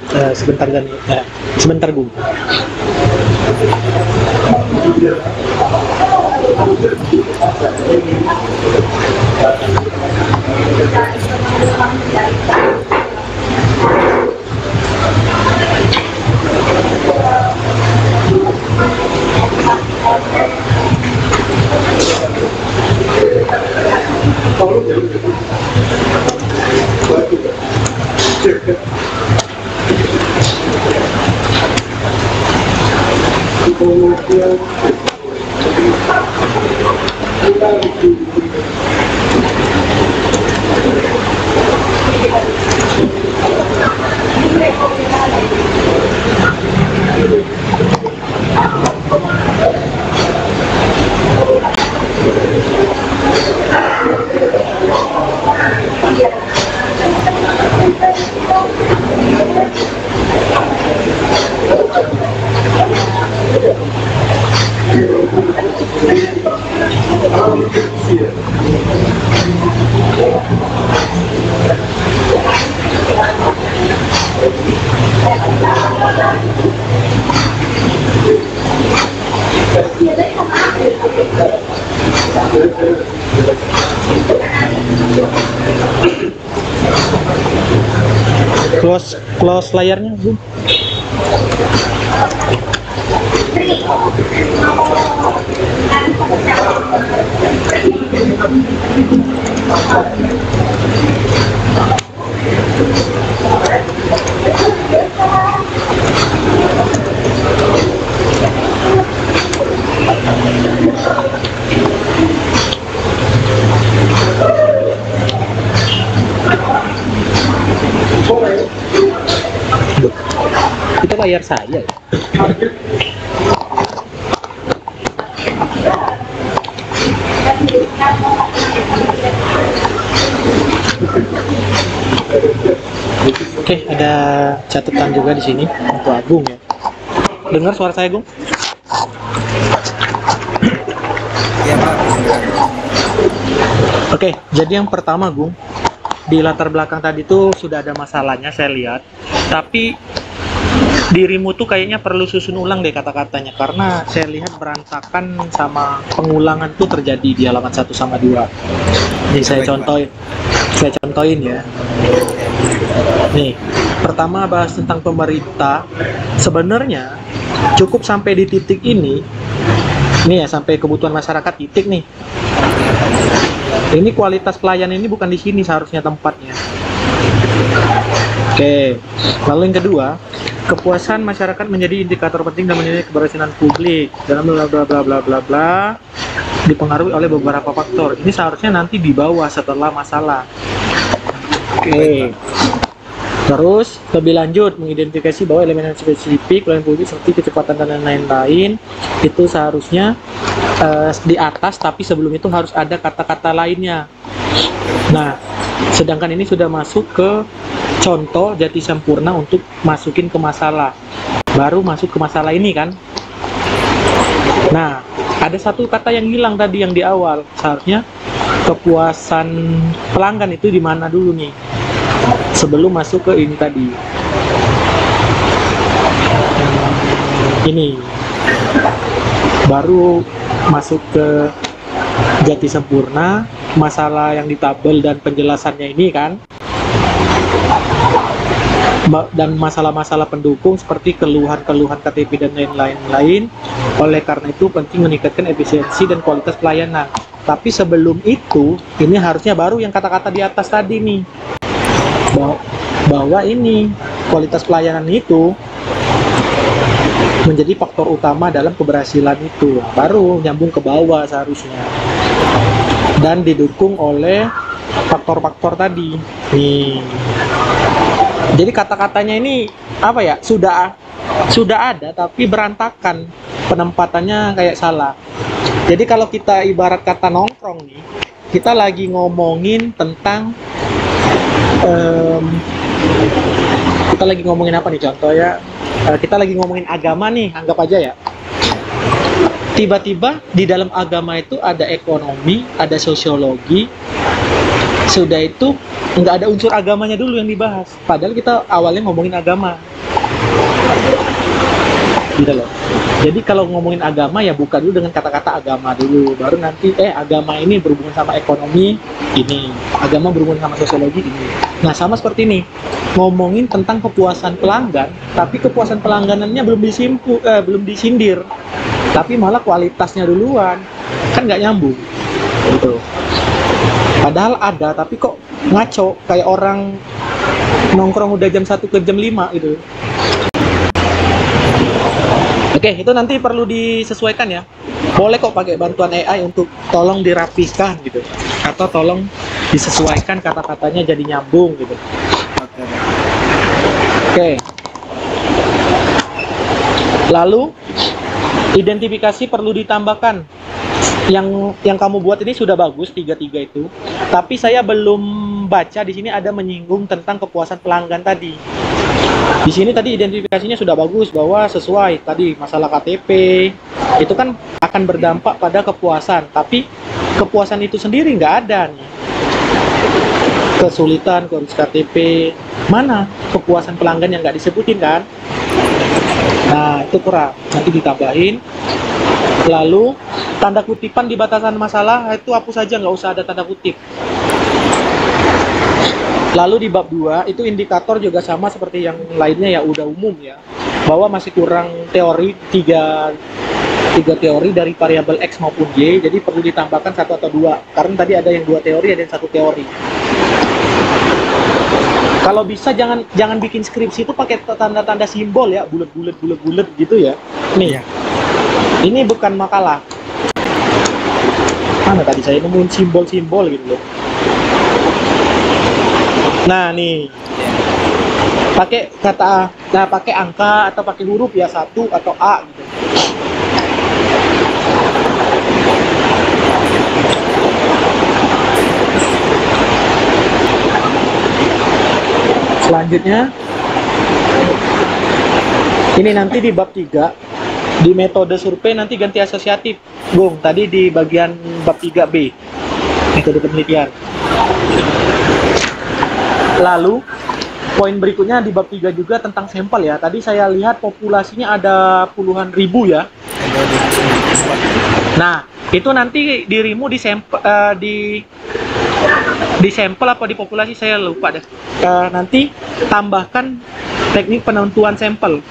ada sebentar Bu. Close layarnya Bu. Itu layar saya ya? Oke, ada catatan juga di sini untuk Agung ya. Dengar suara saya, Gung? Ya Pak. Oke, jadi yang pertama, Gung, di latar belakang tadi tuh sudah ada masalahnya saya lihat. Tapi dirimu tuh kayaknya perlu susun ulang deh kata-katanya, karena saya lihat berantakan sama pengulangan tuh terjadi di halaman 1 sama 2. Nih saya Baik, Pak. contohin ya. Nih, pertama bahas tentang pemerintah. Sebenarnya cukup sampai di titik ini. Nih ya, sampai kebutuhan masyarakat titik nih. Ini kualitas pelayanan ini bukan di sini seharusnya tempatnya. Oke. Lalu yang kedua, kepuasan masyarakat menjadi indikator penting dan menilai keberhasilan publik dalam bla bla bla bla bla bla, dipengaruhi oleh beberapa faktor. Ini seharusnya nanti di bawah setelah masalah. Oke. Terus lebih lanjut mengidentifikasi bahwa elemen spesifik pelayanan publik seperti kecepatan dan lain-lain itu seharusnya di atas, tapi sebelum itu harus ada kata-kata lainnya. Nah, sedangkan ini sudah masuk ke contoh jati sempurna untuk masukin ke masalah. Baru masuk ke masalah ini kan. Nah, ada satu kata yang hilang tadi yang di awal. Seharusnya kepuasan pelanggan itu di mana dulu nih? Sebelum masuk ke ini tadi. Ini. Baru masuk ke jati sempurna, masalah yang di tabel dan penjelasannya ini kan. Dan masalah-masalah pendukung seperti keluhan-keluhan KTP dan lain-lain. Oleh karena itu penting meningkatkan efisiensi dan kualitas pelayanan. Tapi sebelum itu, ini harusnya baru yang kata-kata di atas tadi nih. Bahwa ini kualitas pelayanan itu menjadi faktor utama dalam keberhasilan itu. Baru nyambung ke bawah seharusnya. Dan didukung oleh faktor-faktor tadi. Nih. Jadi kata-katanya ini apa ya? Sudah ada tapi berantakan. Penempatannya kayak salah. Jadi kalau kita ibarat kata nongkrong nih, kita lagi ngomongin tentang kita lagi ngomongin apa nih contoh ya? Kita lagi ngomongin agama nih, anggap aja ya. Tiba-tiba di dalam agama itu ada ekonomi, ada sosiologi. Sudah itu nggak ada unsur agamanya dulu yang dibahas. Padahal kita awalnya ngomongin agama. Gitu loh. Jadi kalau ngomongin agama ya buka dulu dengan kata-kata agama dulu. Baru nanti agama ini berhubungan sama ekonomi ini. Agama berhubungan sama sosiologi ini. Nah sama seperti ini. Ngomongin tentang kepuasan pelanggan, tapi kepuasan pelangganannya belum disindir. Tapi malah kualitasnya duluan. Kan nggak nyambung. Gitu. Padahal ada, tapi kok ngaco kayak orang nongkrong udah jam 1 ke jam 5 gitu. Oke, itu nanti perlu disesuaikan ya. Boleh kok pakai bantuan AI untuk tolong dirapihkan gitu. Atau tolong disesuaikan kata-katanya jadi nyambung gitu. Oke. Lalu identifikasi perlu ditambahkan. Yang kamu buat ini sudah bagus 3 itu, tapi saya belum baca di sini ada menyinggung tentang kepuasan pelanggan tadi. Di sini tadi identifikasinya sudah bagus bahwa sesuai tadi masalah KTP itu kan akan berdampak pada kepuasan, tapi kepuasan itu sendiri nggak ada nih. Kesulitan ngurus KTP, mana kepuasan pelanggan yang nggak disebutin kan? Nah itu kurang, nanti ditambahin. Lalu tanda kutipan di batasan masalah itu hapus saja, nggak usah ada tanda kutip. Lalu di bab 2 itu indikator juga sama seperti yang lainnya ya, udah umum ya, bahwa masih kurang teori tiga teori dari variabel X maupun Y, jadi perlu ditambahkan 1 atau 2 karena tadi ada yang 2 teori, ada yang 1 teori. Kalau bisa jangan bikin skripsi itu pakai tanda-tanda simbol ya, bulat gitu ya. Nih ya. Ini bukan makalah. Mana tadi saya nemuin simbol-simbol gitu loh. Nah nih, pakai pakai angka atau pakai huruf ya, 1 atau A gitu. Selanjutnya, ini nanti di bab 3, di metode survei nanti ganti asosiatif. Bung, tadi di bagian bab 3B, metode penelitian. Lalu, poin berikutnya di bab 3 juga tentang sampel ya. Tadi saya lihat populasinya ada puluhan ribu ya. Nah, itu nanti dirimu di sampel, di sampel apa di populasi saya lupa deh. Nanti tambahkan teknik penentuan sampel.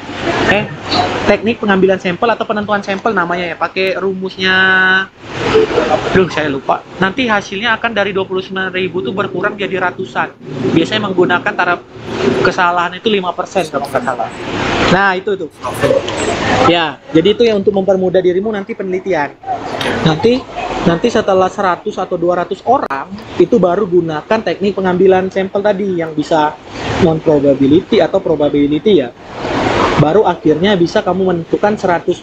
Teknik pengambilan sampel atau penentuan sampel namanya ya, pakai rumusnya. Saya lupa. Nanti hasilnya akan dari 29.000 itu berkurang jadi ratusan. Biasanya menggunakan taraf kesalahan itu 5% kalau nggak salah. Nah, itu. Ya, jadi itu yang untuk mempermudah dirimu nanti penelitian. Nanti setelah 100 atau 200 orang, itu baru gunakan teknik pengambilan sampel tadi yang bisa non-probability atau probability ya. Baru akhirnya bisa kamu menentukan 100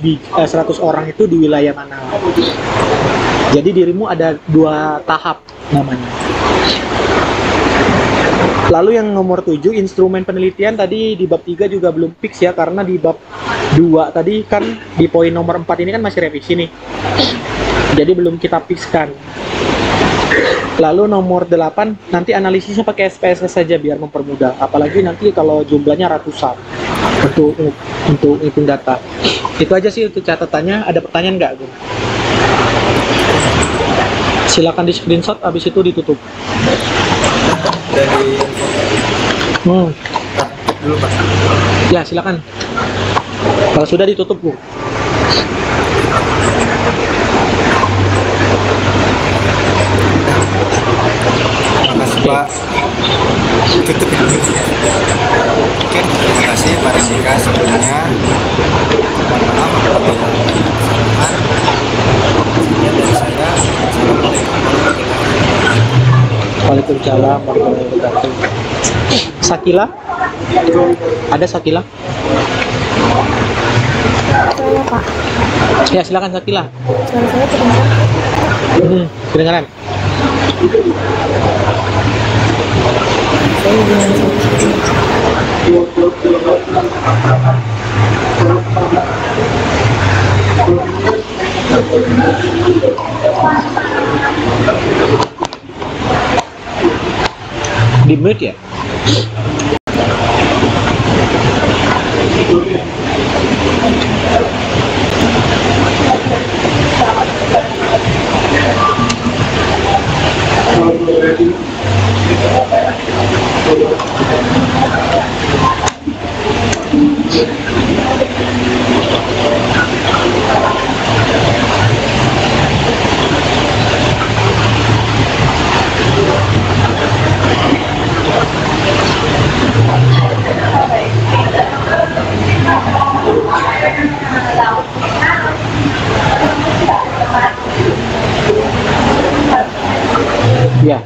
orang itu di wilayah mana. Jadi dirimu ada 2 tahap namanya. Lalu yang nomor 7, instrumen penelitian tadi di bab 3 juga belum fix ya, karena di bab 2 tadi kan di poin nomor 4 ini kan masih revisi nih. Jadi belum kita fixkan. Lalu nomor 8 nanti analisisnya pakai SPSS saja biar mempermudah. Apalagi nanti kalau jumlahnya ratusan untuk hitung data. Itu aja sih untuk catatannya. Ada pertanyaan nggak, Gun? Silakan di screenshot, habis itu ditutup. Dari dulu Pak. Ya, silakan. Kalau sudah ditutup, Bu. Makasih Pak. Tutup ya. Oke, terima kasih Pak Rendika sebelumnya. Mohon maaf apabila ada kesalahan. Sekian dari saya. Assalamualaikum warahmatullahi wabarakatuh. Waalaikumsalam warahmatullahi wabarakatuh. Sakila? Ada Sakila? Saya Pak, Ya, silakan Sakila. suara saya terdengar. Kedengaran. Saya dengan Di mute ya? Ya.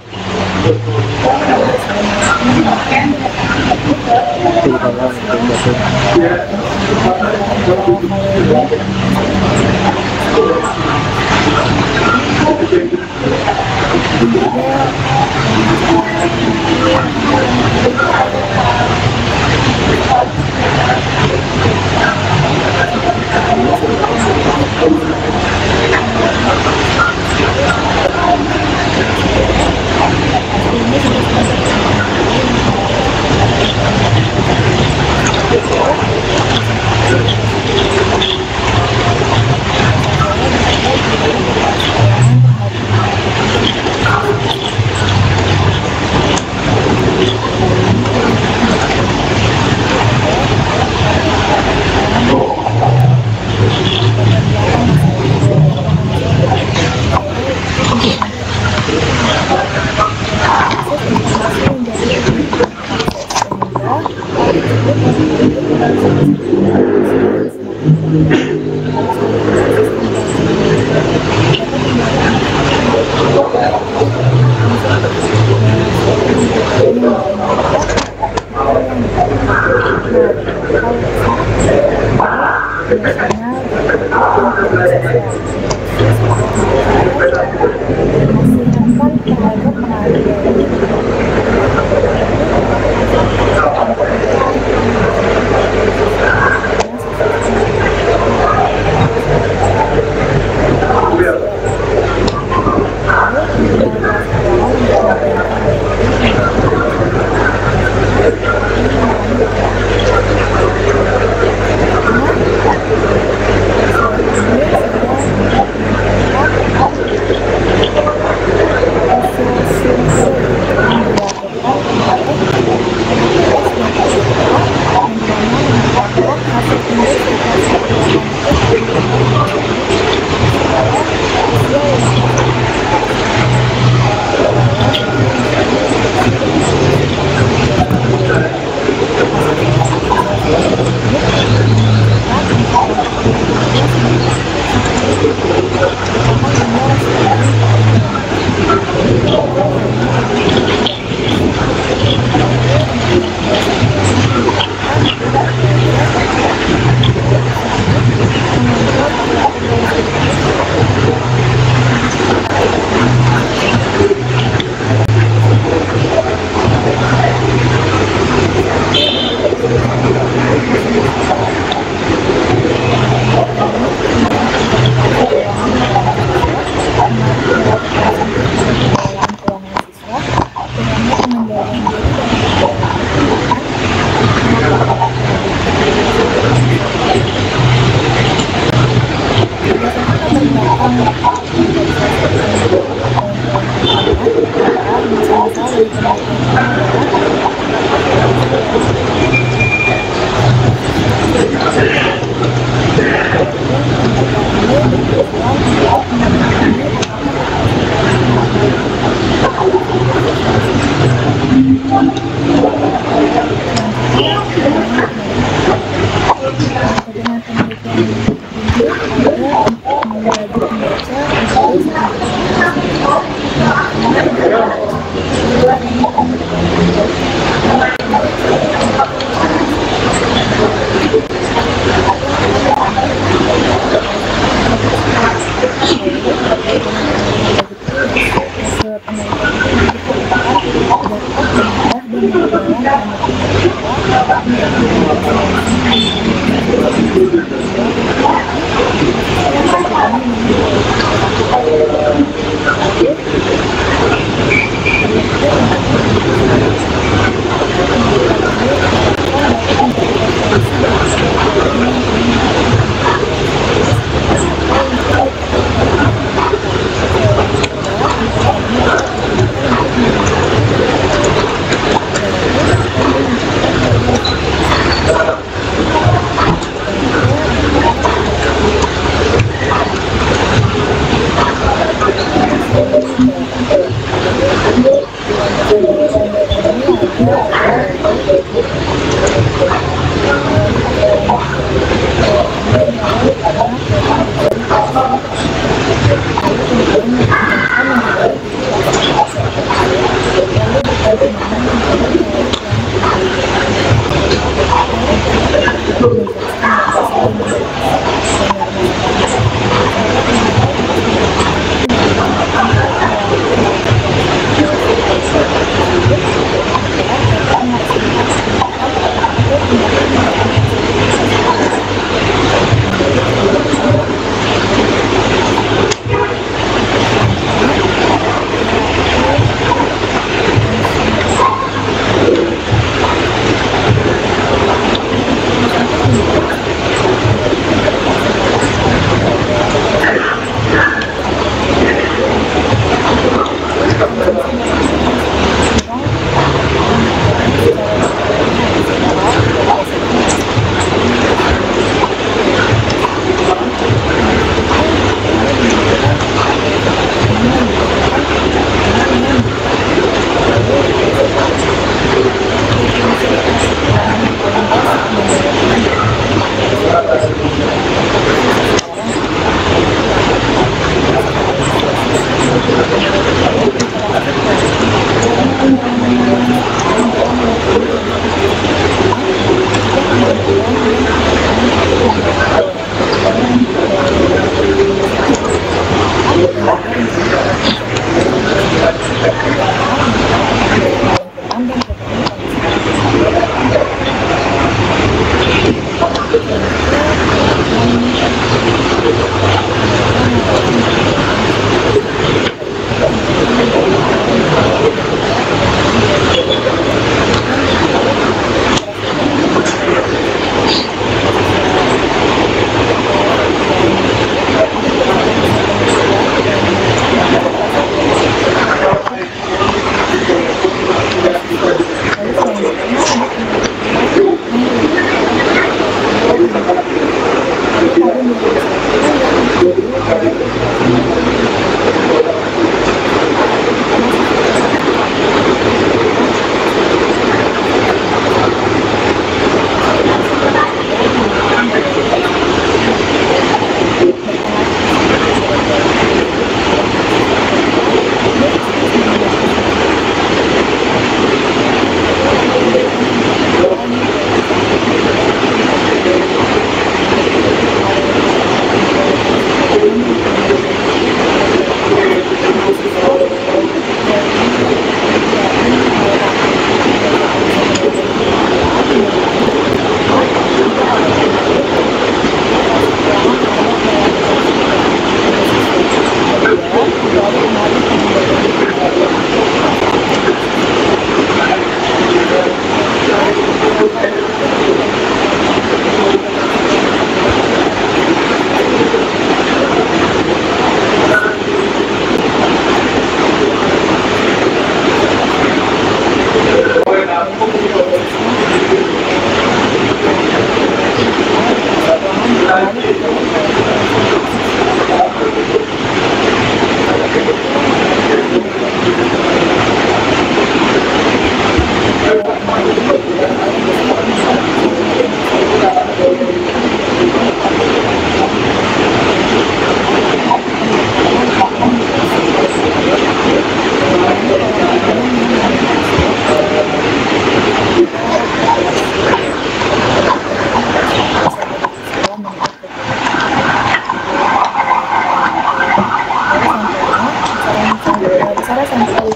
Bicara sampel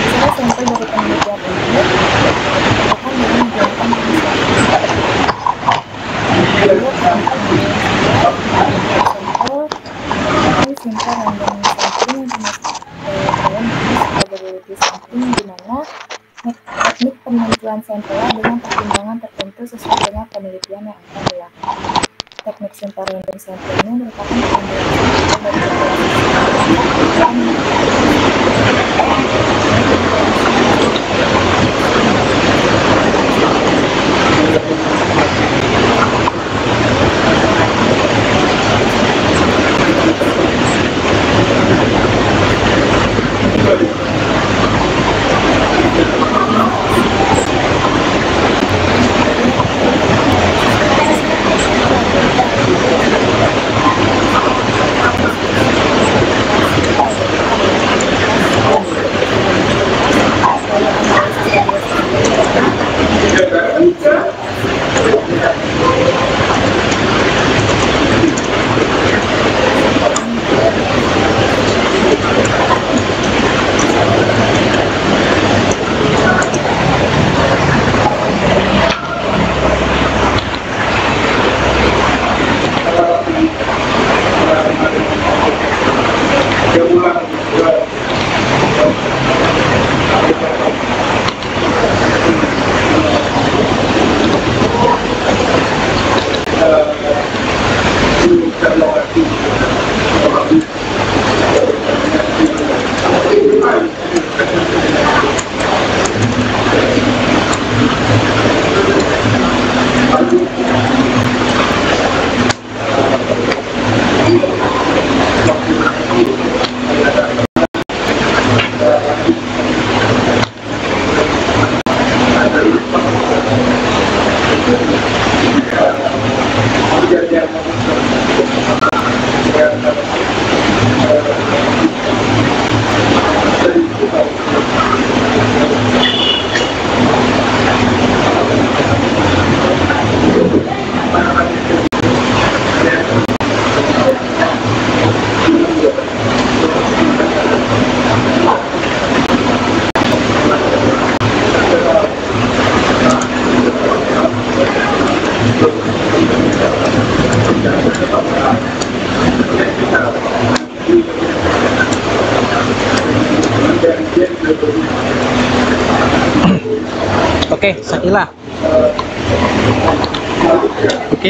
dari penelitian ini akan menunjukkan simple random sampling probability sampling, di mana teknik penentuan sampel dengan pertimbangan tertentu sesuai dengan penelitian yang akan dilakukan. Teknik simple random sampling ini merupakan pengambilan sampel dari Oke,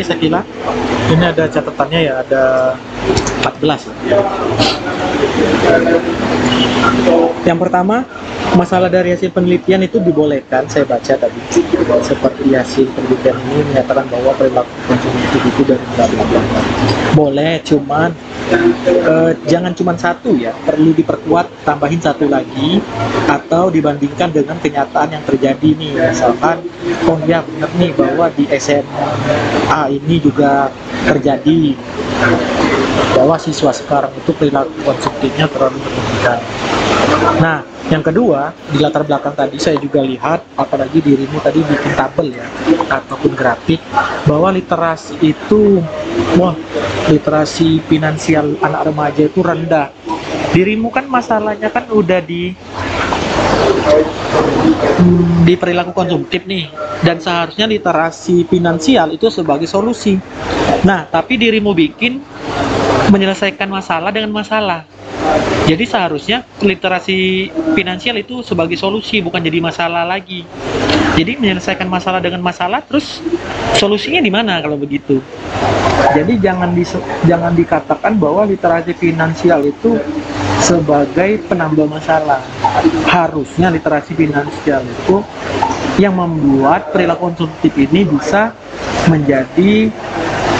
Sakila. Ini ada catatannya ya, ada 14. Yang pertama, masalah dari hasil penelitian itu dibolehkan, saya baca tadi. Seperti hasil penelitian ini menyatakan bahwa perilaku konsumtif itu dari bla bla bla. Boleh, cuman jangan cuma satu ya, perlu diperkuat, tambahin satu lagi, atau dibandingkan dengan kenyataan yang terjadi nih. Misalkan, oh ya benar nih bahwa di SMA ini juga terjadi bahwa siswa sekarang itu perilaku konsumtifnya terlalu berlebihan. Nah, yang kedua, di latar belakang tadi saya juga lihat, apalagi dirimu tadi bikin tabel ya, ataupun grafik, bahwa literasi itu, literasi finansial anak remaja itu rendah. Dirimu kan masalahnya kan udah di perilaku konsumtif nih, dan seharusnya literasi finansial itu sebagai solusi. Nah, tapi dirimu bikin menyelesaikan masalah dengan masalah. Jadi seharusnya literasi finansial itu sebagai solusi, bukan jadi masalah lagi. Jadi menyelesaikan masalah dengan masalah, terus solusinya di mana kalau begitu? Jadi jangan dikatakan bahwa literasi finansial itu sebagai penambah masalah. Harusnya literasi finansial itu yang membuat perilaku konsumtif ini bisa menjadi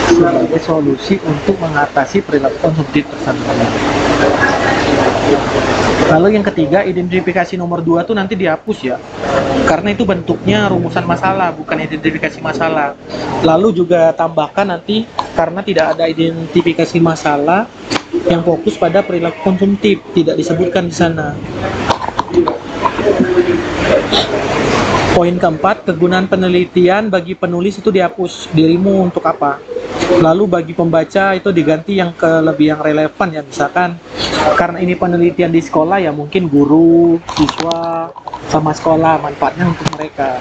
sebagai solusi untuk mengatasi perilaku konsumtif tersebut. Lalu yang ketiga, identifikasi nomor 2 tuh nanti dihapus ya, karena itu bentuknya rumusan masalah, bukan identifikasi masalah. Lalu juga tambahkan nanti, karena tidak ada identifikasi masalah yang fokus pada perilaku konsumtif, tidak disebutkan di sana. Poin keempat, kegunaan penelitian bagi penulis itu dihapus. Dirimu untuk apa? Lalu bagi pembaca itu diganti yang lebih yang relevan ya, misalkan karena ini penelitian di sekolah ya mungkin guru, siswa, sama sekolah, manfaatnya untuk mereka.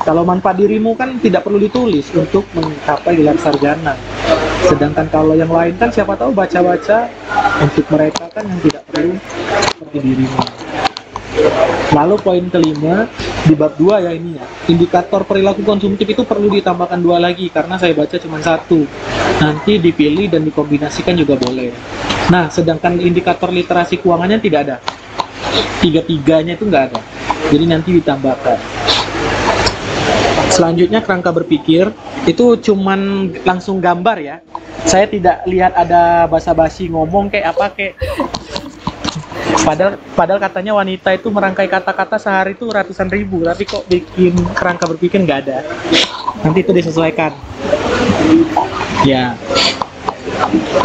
Kalau manfaat dirimu kan tidak perlu ditulis untuk mencapai gelar sarjana. Sedangkan kalau yang lain kan siapa tahu baca-baca untuk mereka kan yang tidak perlu seperti dirimu. Lalu poin kelima, di bab 2 ya ini ya, indikator perilaku konsumtif itu perlu ditambahkan 2 lagi karena saya baca cuma 1. Nanti dipilih dan dikombinasikan juga boleh. Nah, sedangkan indikator literasi keuangannya tidak ada. Tiga-tiganya itu nggak ada. Jadi nanti ditambahkan. Selanjutnya kerangka berpikir itu cuman langsung gambar ya. Saya tidak lihat ada basa-basi ngomong kayak apa kayak. Padahal katanya wanita itu merangkai kata-kata sehari itu ratusan ribu, tapi kok bikin kerangka berpikir nggak ada. Nanti itu disesuaikan. Ya.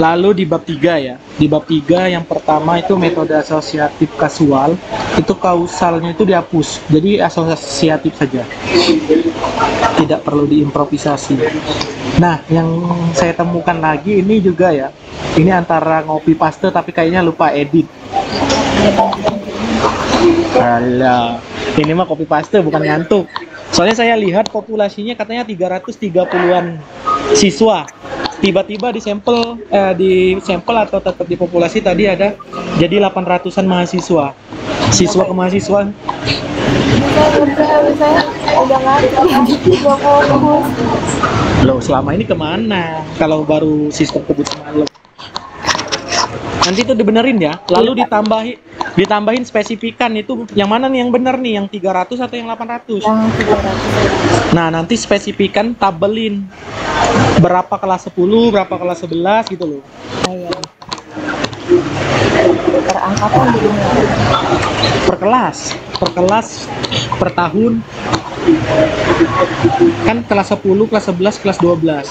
Lalu di bab 3 ya. Di bab 3 yang pertama itu metode asosiatif kasual, itu kausalnya itu dihapus. Jadi asosiatif saja. Tidak perlu diimprovisasi. Nah, yang saya temukan lagi ini juga ya. Ini antara ngopi paste tapi kayaknya lupa edit. Alah, ini mah copy paste bukan ngantuk. Soalnya saya lihat populasinya katanya 330-an siswa. Tiba-tiba di sampel atau tetap di populasi tadi ada jadi 800-an mahasiswa. Siswa ke mahasiswa. Saya udah ngerti, udah fokus. Loh, selama ini kemana? Kalau baru sistem kebut malam. Nanti itu dibenerin ya. Lalu ditambahin spesifikan itu yang mana nih yang bener nih, yang 300 atau yang 800? Yang 300. Nah, nanti spesifikan tabelin berapa kelas 10, berapa kelas 11 gitu loh. Iya. Per angkatan jadinya. Per kelas, per tahun. Kan kelas 10, kelas 11, kelas 12.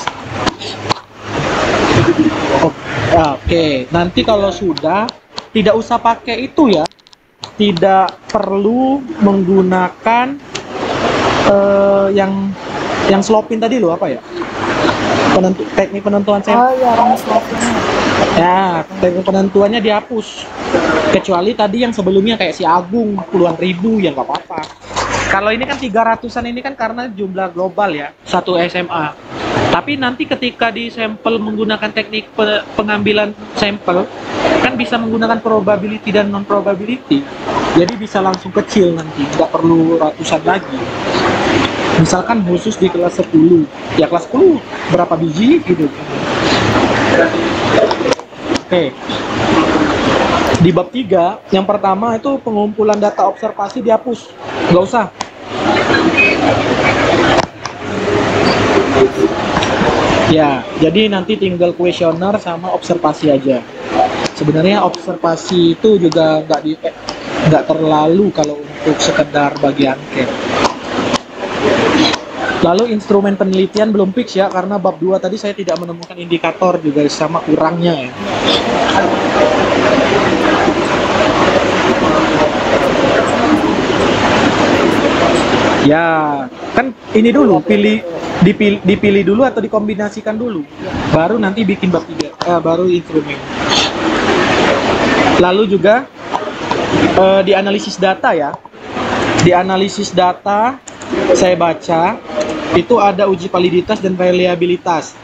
Oke, nanti kalau sudah tidak usah pakai itu ya. Tidak perlu menggunakan yang slopin tadi loh, apa ya? Teknik penentuan sampel. Oh iya, rumus slopinnya. Ya, teknik penentuannya dihapus. Kecuali tadi yang sebelumnya kayak si Agung puluhan ribu ya nggak apa-apa. Kalau ini kan 300-an ini kan karena jumlah global ya, satu SMA. Tapi nanti ketika di sampel menggunakan teknik pengambilan sampel, kan bisa menggunakan probability dan non probability. Jadi bisa langsung kecil nanti, nggak perlu ratusan lagi. Misalkan khusus di kelas 10, ya kelas 10 berapa biji gitu. Oke. Di bab 3, yang pertama itu pengumpulan data observasi dihapus. Nggak usah. Ya, jadi nanti tinggal kuesioner sama observasi aja. Sebenarnya observasi itu juga nggak terlalu kalau untuk sekedar bagi angket. Lalu instrumen penelitian belum fix ya, karena bab 2 tadi saya tidak menemukan indikator juga sama kurangnya ya. Ya, kan ini dulu dipilih dulu atau dikombinasikan dulu. Baru nanti bikin bab 3, baru instrumen. Lalu juga dianalisis data ya. Di analisis data saya baca itu ada uji validitas dan reliabilitas.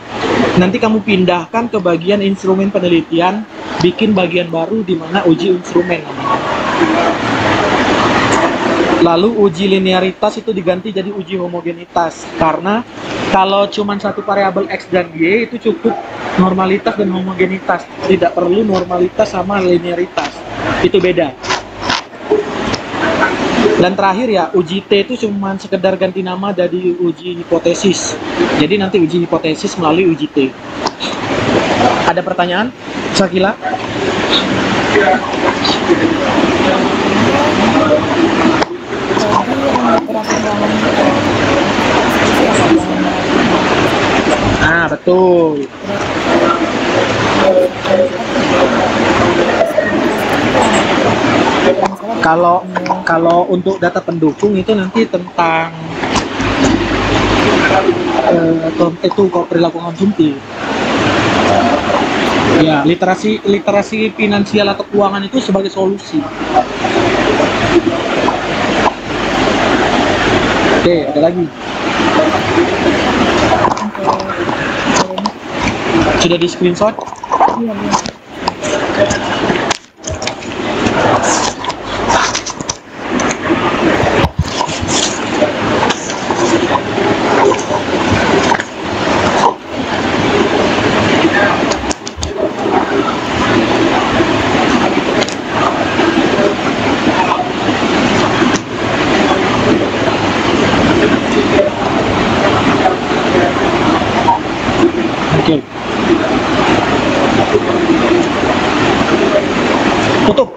Nanti kamu pindahkan ke bagian instrumen penelitian, bikin bagian baru di mana uji instrumen. Lalu uji linearitas itu diganti jadi uji homogenitas, karena kalau cuma satu variabel X dan Y itu cukup normalitas dan homogenitas, tidak perlu normalitas sama linearitas. itu beda. Dan terakhir ya, uji T itu cuma sekedar ganti nama dari uji hipotesis. Jadi nanti uji hipotesis melalui uji T. Ada pertanyaan, Sakila? Ah, betul. Kalau untuk data pendukung itu nanti tentang itu kok perilaku konsumtif. Ya, literasi finansial atau keuangan itu sebagai solusi. Oke, ada lagi. Sudah di screenshot? Iya, iya. Oke. Tutup.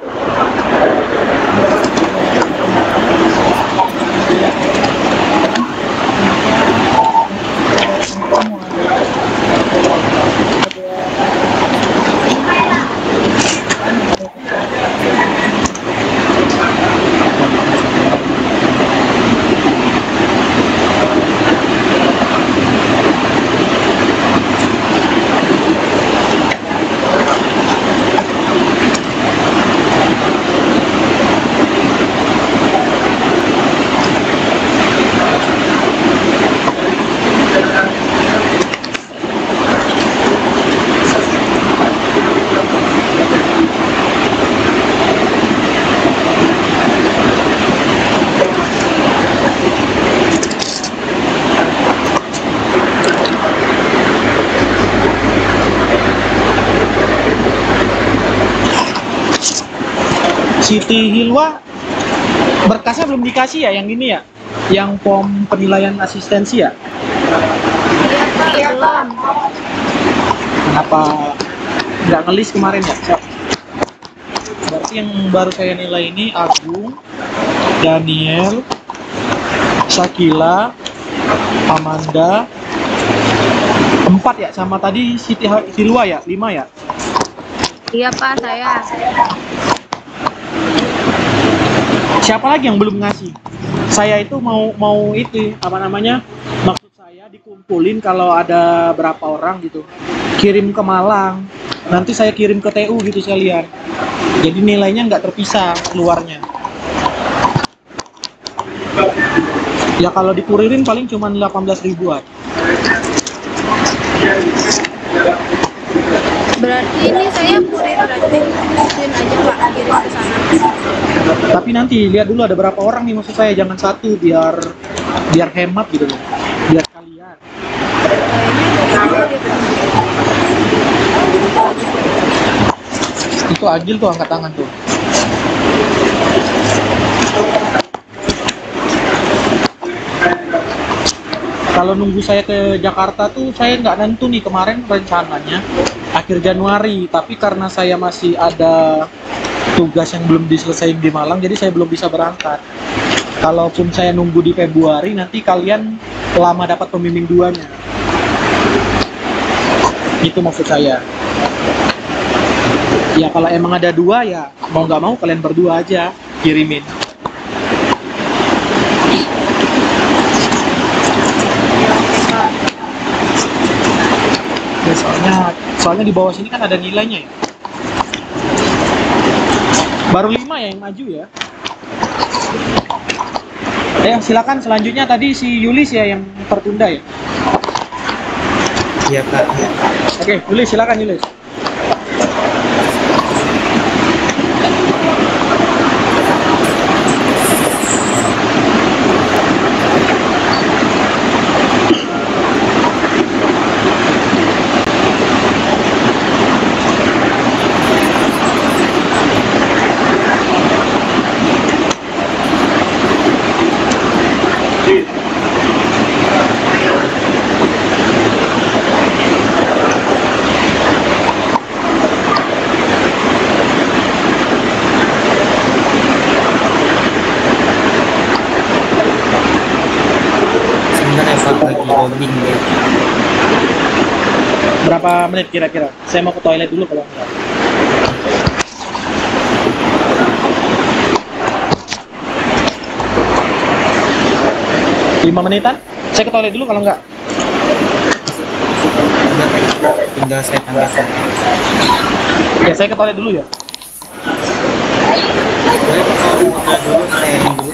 Siti Hilwa berkasnya belum dikasih ya yang ini ya, yang form penilaian asistensi ya. Iya Pak, belum. Kenapa nggak ngelis kemarin ya? So, berarti yang baru saya nilai ini Agung, Daniel, Sakila, Amanda, 4 ya, sama tadi Siti Hilwa ya, 5 ya. Iya Pak, saya. Siapa lagi yang belum ngasih? Saya itu mau itu apa namanya? Maksud saya dikumpulin kalau ada berapa orang gitu. Kirim ke Malang. Nanti saya kirim ke TU gitu sekalian. Jadi nilainya nggak terpisah keluarnya. Ya kalau dikuririn paling cuma 18 ribuan. Berarti ini saya kurir berarti mungkin aja Pak kirim ke sana. Tapi nanti lihat dulu ada berapa orang nih, maksud saya jangan satu biar hemat gitu loh. Biar kalian. Itu Agil tuh angkat tangan tuh. Kalau nunggu saya ke Jakarta tuh saya nggak nentu nih, kemarin rencananya akhir Januari, tapi karena saya masih ada tugas yang belum diselesaikan di Malang, jadi saya belum bisa berangkat. Kalaupun saya nunggu di Februari, nanti kalian lama dapat pembimbing duanya. Itu maksud saya. Ya kalau emang ada 2 ya mau nggak mau kalian berdua aja kirimin. Ya, soalnya di bawah sini kan ada nilainya ya. Baru 5 ya yang maju ya. Silakan selanjutnya tadi si Yulis ya yang tertunda ya. Iya Kak. Oke, Yulis silakan Yulis. lagi loading deh. Berapa menit kira-kira? Saya mau ke toilet dulu kalau enggak. Lima menitan? Saya ke toilet dulu kalau enggak. Tinggal saya tambahkan. Ya, saya ke toilet dulu ya. Boleh Pak, kalau udah dulu saya dulu.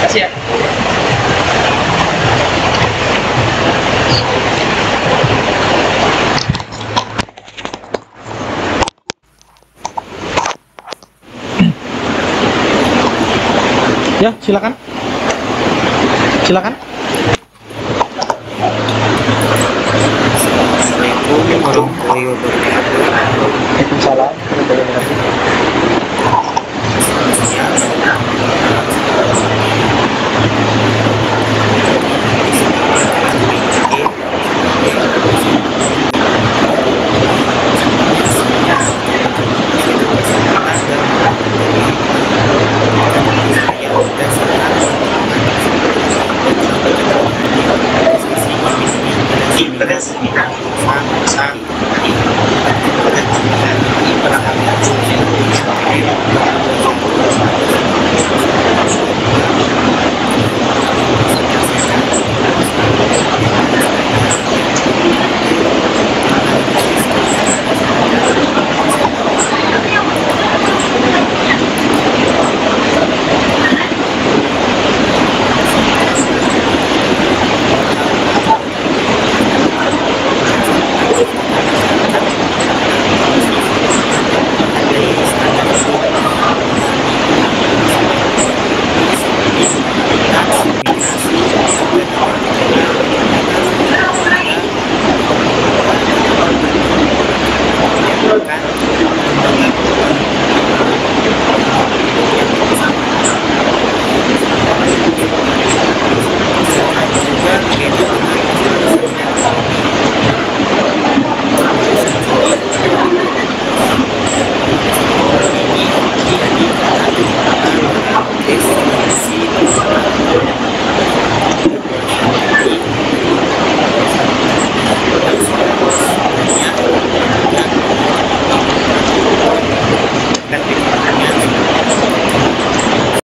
Kasih ya. Ya, silakan. Silakan. Assalamualaikum warahmatullahi wabarakatuh. Waalaikumsalam.